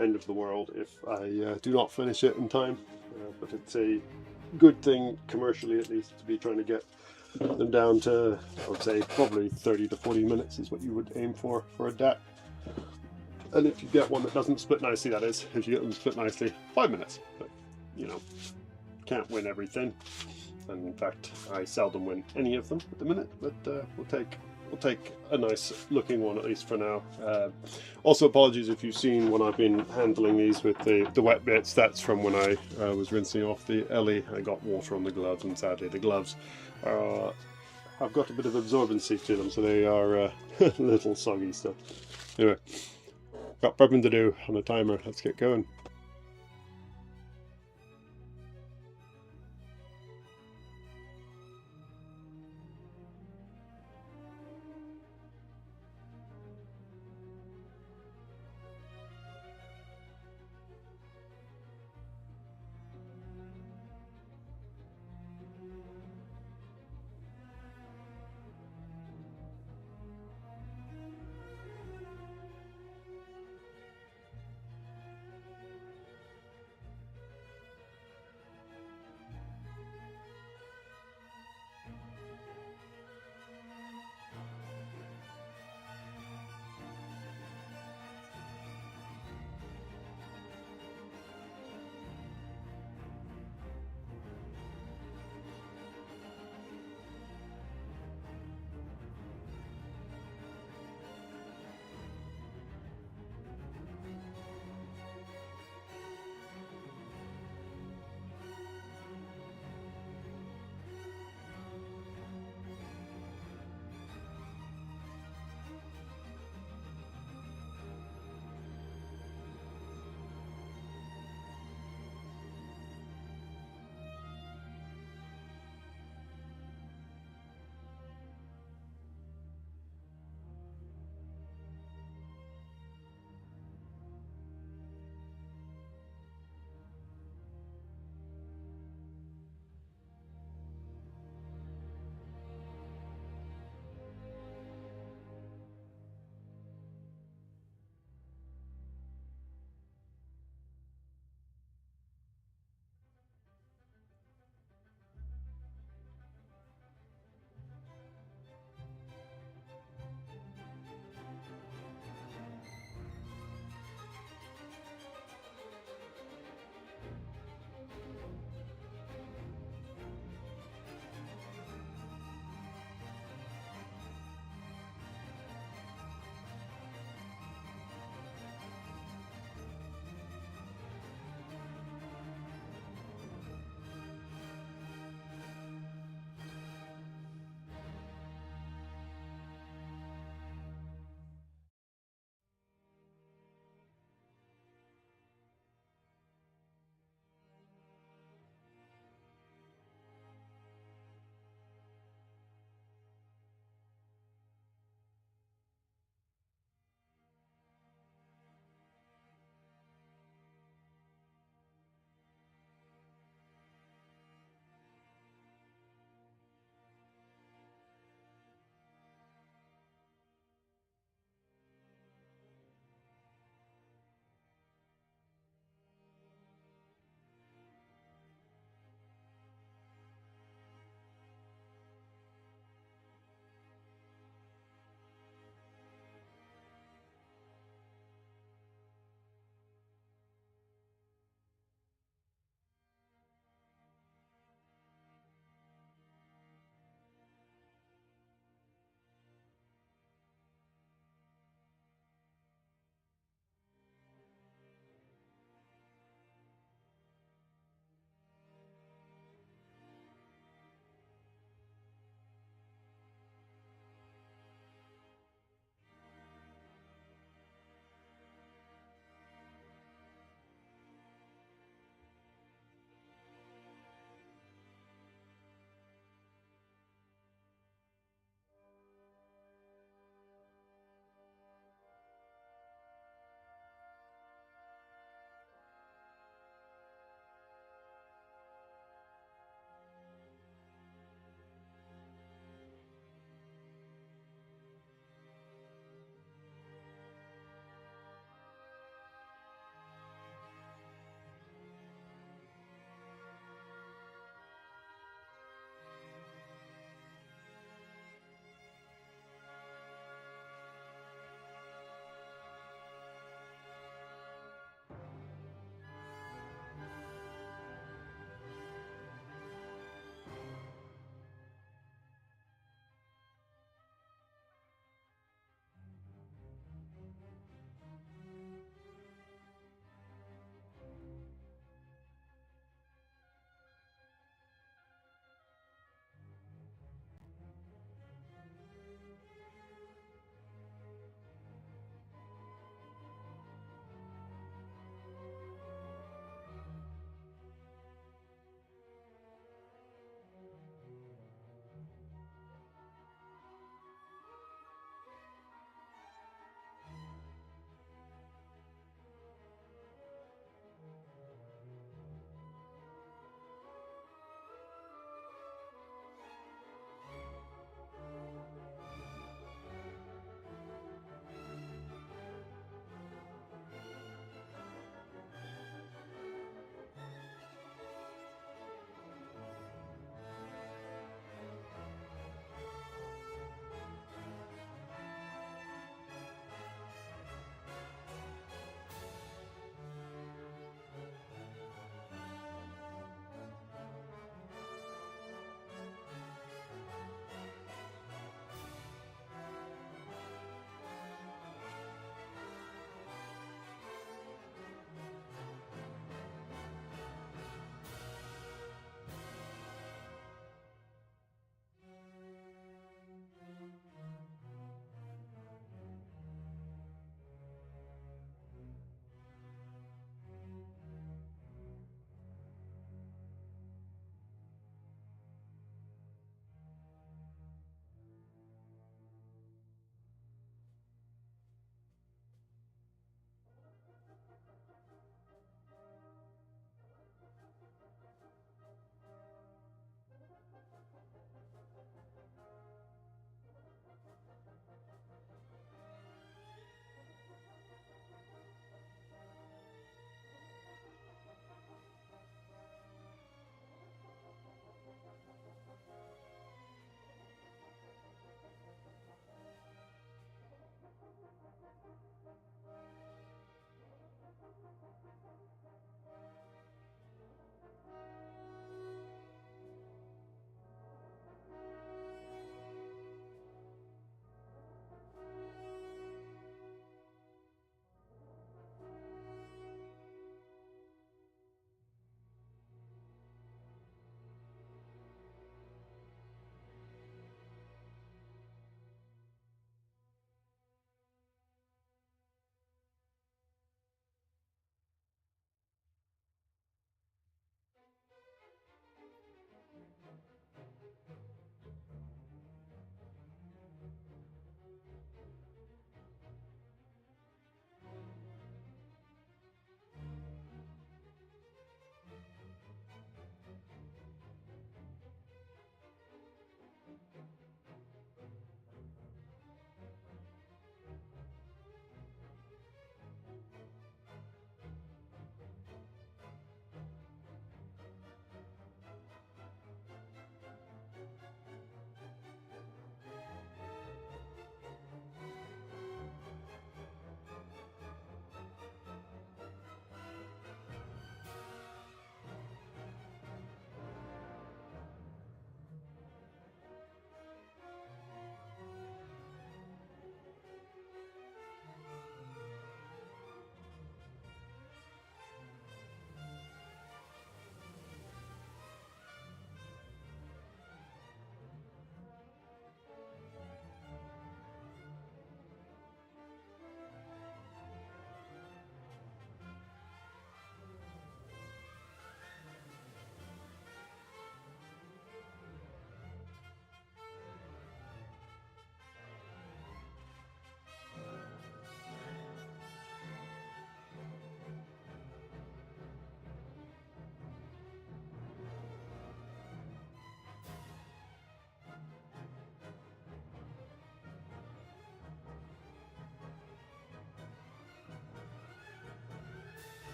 end of the world if I do not finish it in time. But it's a good thing commercially, at least, to be trying to get them down to, I would say, probably 30 to 40 minutes is what you would aim for a DAC. And if you get one that doesn't split nicely, that is, if you get them split nicely, 5 minutes. But, you know, can't win everything. And in fact, I seldom win any of them at the minute, but we'll take a nice looking one, at least for now. Also, apologies if you've seen when I've been handling these with the wet bits. That's from when I was rinsing off the Ellie. I got water on the gloves, and sadly the gloves have got a bit of absorbency to them, so they are a little soggy still. Anyway, got prepping to do on a timer. Let's get going.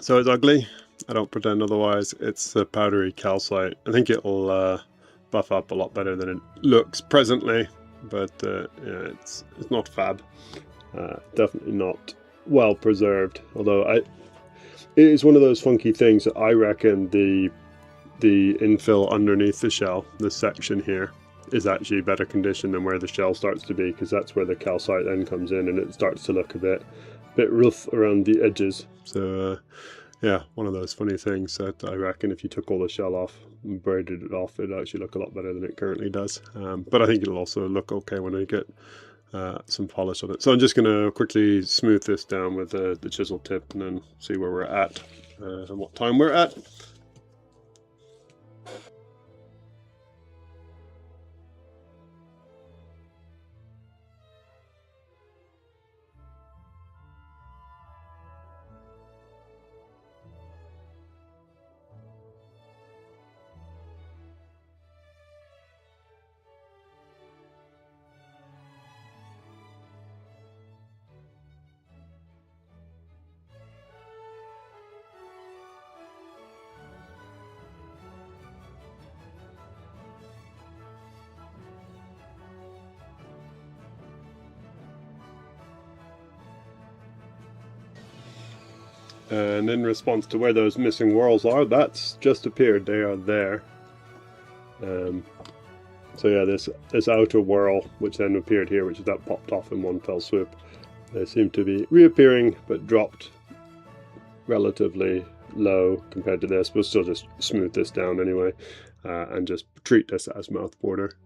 So it's ugly. I don't pretend otherwise. It's a powdery calcite. I think it'll buff up a lot better than it looks presently, but yeah, it's not fab. Definitely not well preserved. Although it is one of those funky things that I reckon the infill underneath the shell, this section here, is actually better condition than where the shell starts to be, because that's where the calcite then comes in and it starts to look a bit rough around the edges. So yeah, one of those funny things that I reckon if you took all the shell off and braided it off, it'd actually look a lot better than it currently does. But I think it'll also look okay when I get some polish on it. So I'm just going to quickly smooth this down with the chisel tip and then see where we're at and what time we're at. And in response to where those missing whorls are, that's just appeared. They are there. So yeah, this outer whorl, which then appeared here, which is that popped off in one fell swoop, they seem to be reappearing, but dropped relatively low compared to this. We'll still just smooth this down anyway, and just treat this as mouth border.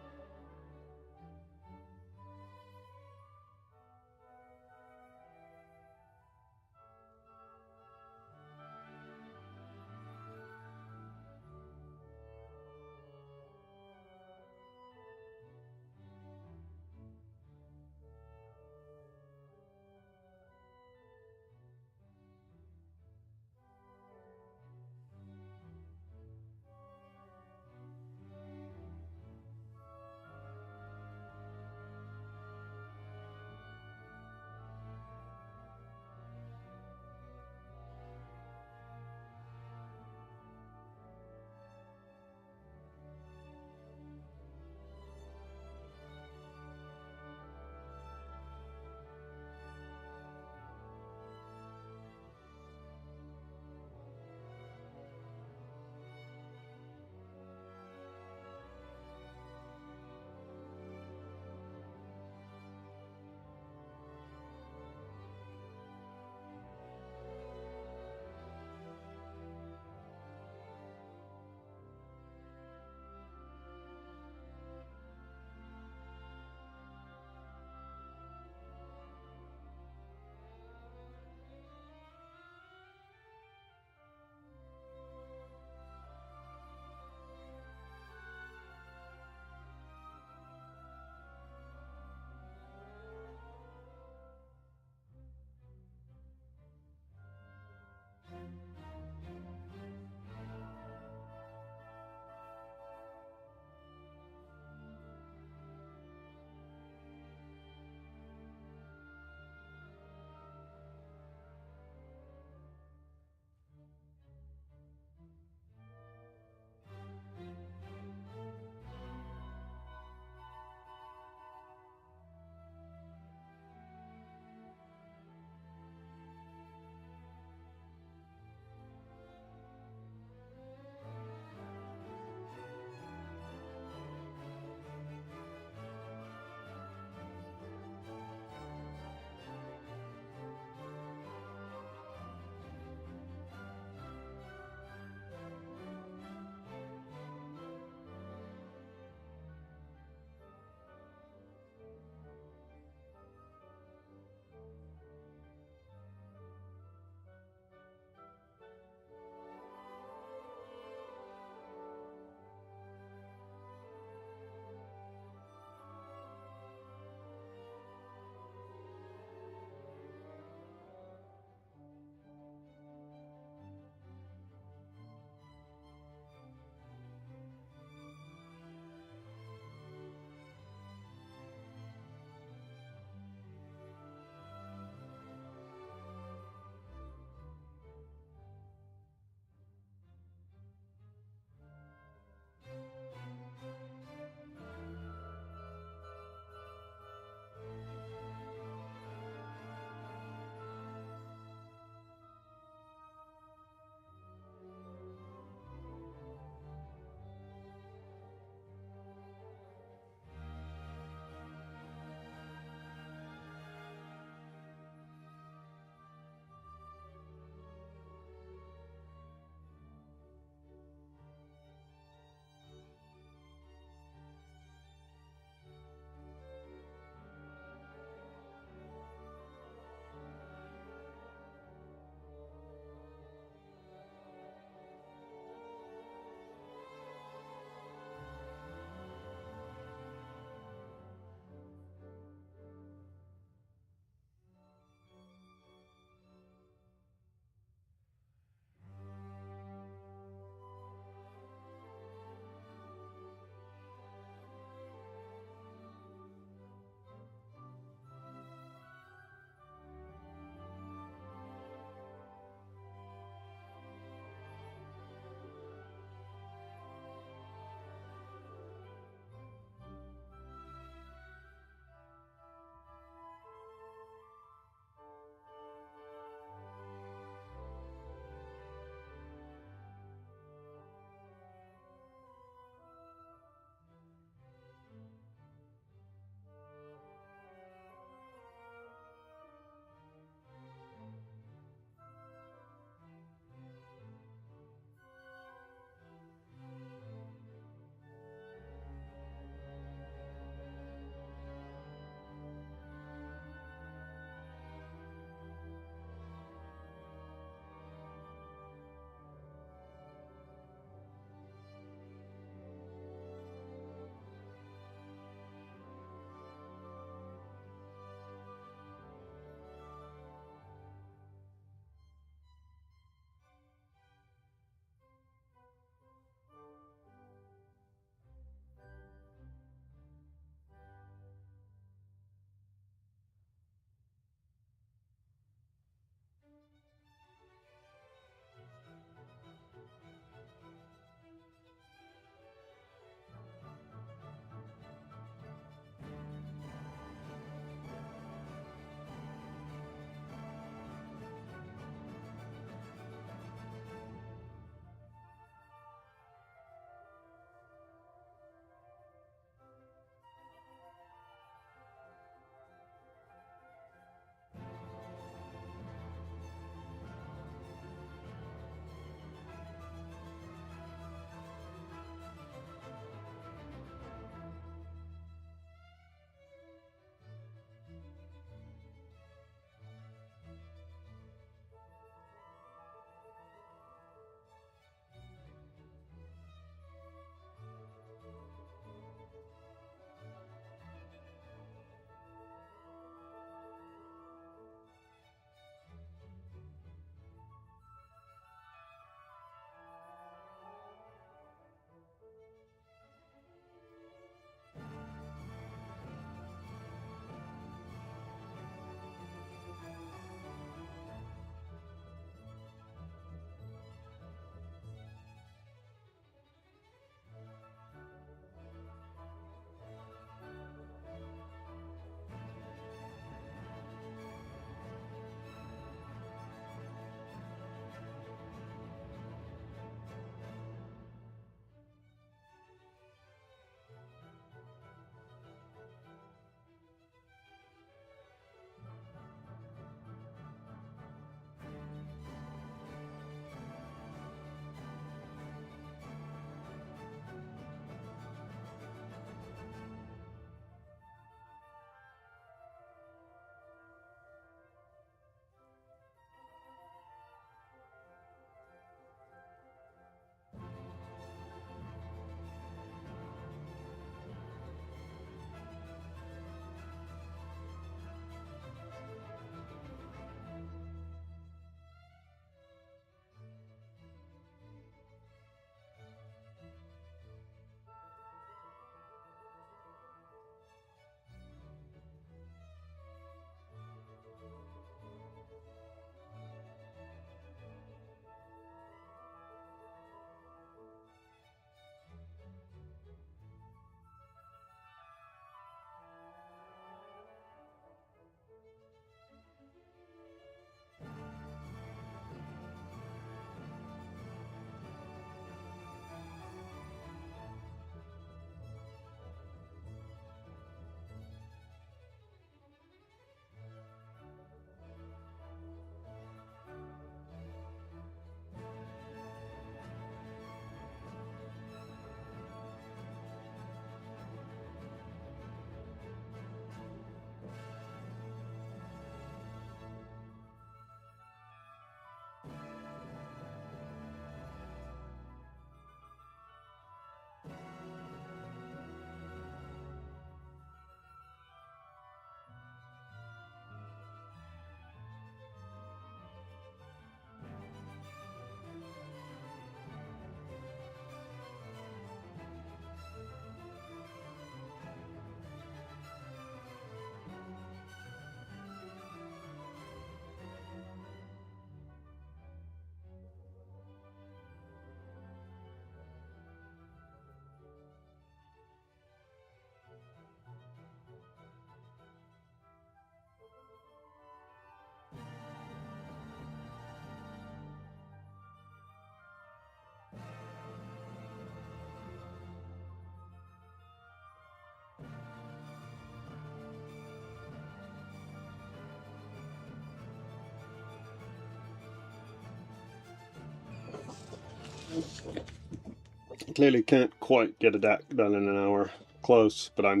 Clearly can't quite get a deck done in an hour. Close, but I'm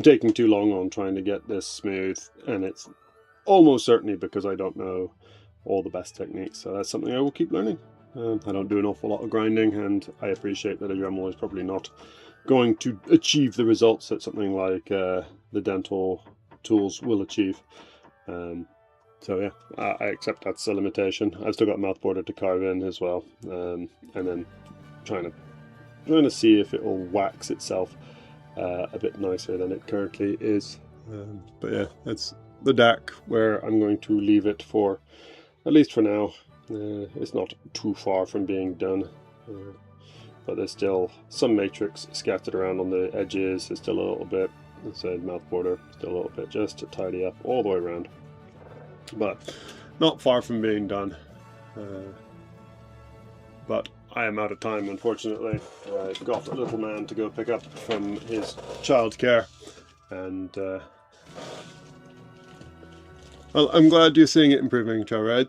taking too long on trying to get this smooth, and it's almost certainly because I don't know all the best techniques. So that's something I will keep learning. I don't do an awful lot of grinding, and I appreciate that a Dremel is probably not going to achieve the results that something like the dental tools will achieve. So yeah, I accept that's a limitation. I've still got mouth border to carve in as well, and then trying to see if it will wax itself a bit nicer than it currently is. But yeah, that's the deck where I'm going to leave it for, at least for now. It's not too far from being done, but there's still some matrix scattered around on the edges. There's still a little bit inside mouth border, still a little bit just to tidy up all the way around, but not far from being done. But I am out of time, unfortunately. I've got a little man to go pick up from his childcare, and well, I'm glad you're seeing it improving, Trevor.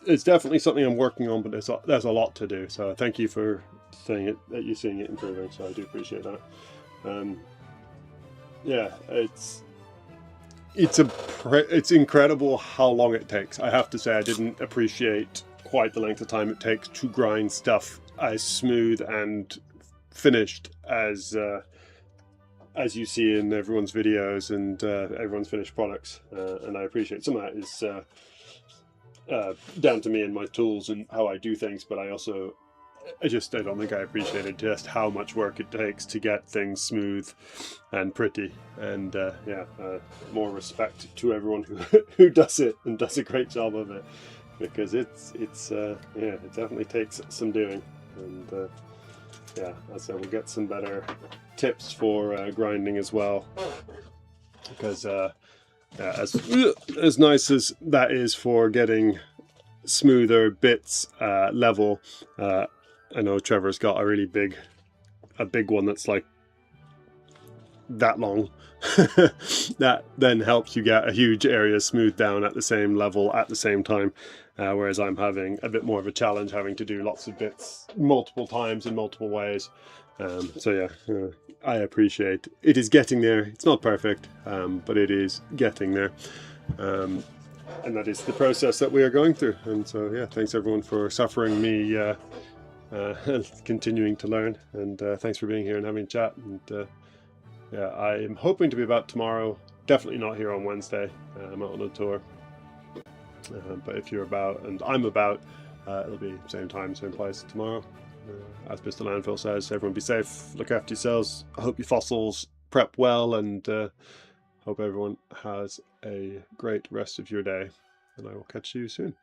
It's definitely something I'm working on, but there's a lot to do. So thank you for saying it, that you're seeing it improving. So I do appreciate that. Yeah, it's incredible how long it takes. I have to say, I didn't appreciate quite the length of time it takes to grind stuff as smooth and finished as you see in everyone's videos and everyone's finished products. And I appreciate some of that is down to me and my tools and how I do things, but I don't think I appreciated just how much work it takes to get things smooth and pretty. And more respect to everyone who does it and does a great job of it, because it definitely takes some doing. And yeah, as I said, we'll get some better tips for grinding as well, because as nice as that is for getting smoother bits level, I know Trevor's got a really big one that's like that long that then helps you get a huge area smoothed down at the same level at the same time, whereas I'm having a bit more of a challenge, having to do lots of bits multiple times in multiple ways. So yeah, I appreciate it is getting there. It's not perfect, but it is getting there, and that is the process that we are going through. And so yeah, thanks everyone for suffering me continuing to learn, and thanks for being here and having a chat. And yeah, I am hoping to be about tomorrow. Definitely not here on Wednesday. I'm out on a tour. But if you're about and I'm about, it'll be same time, same place tomorrow. As Mr. Landfill says, everyone be safe, look after yourselves. I hope your fossils prep well, and hope everyone has a great rest of your day. And I will catch you soon.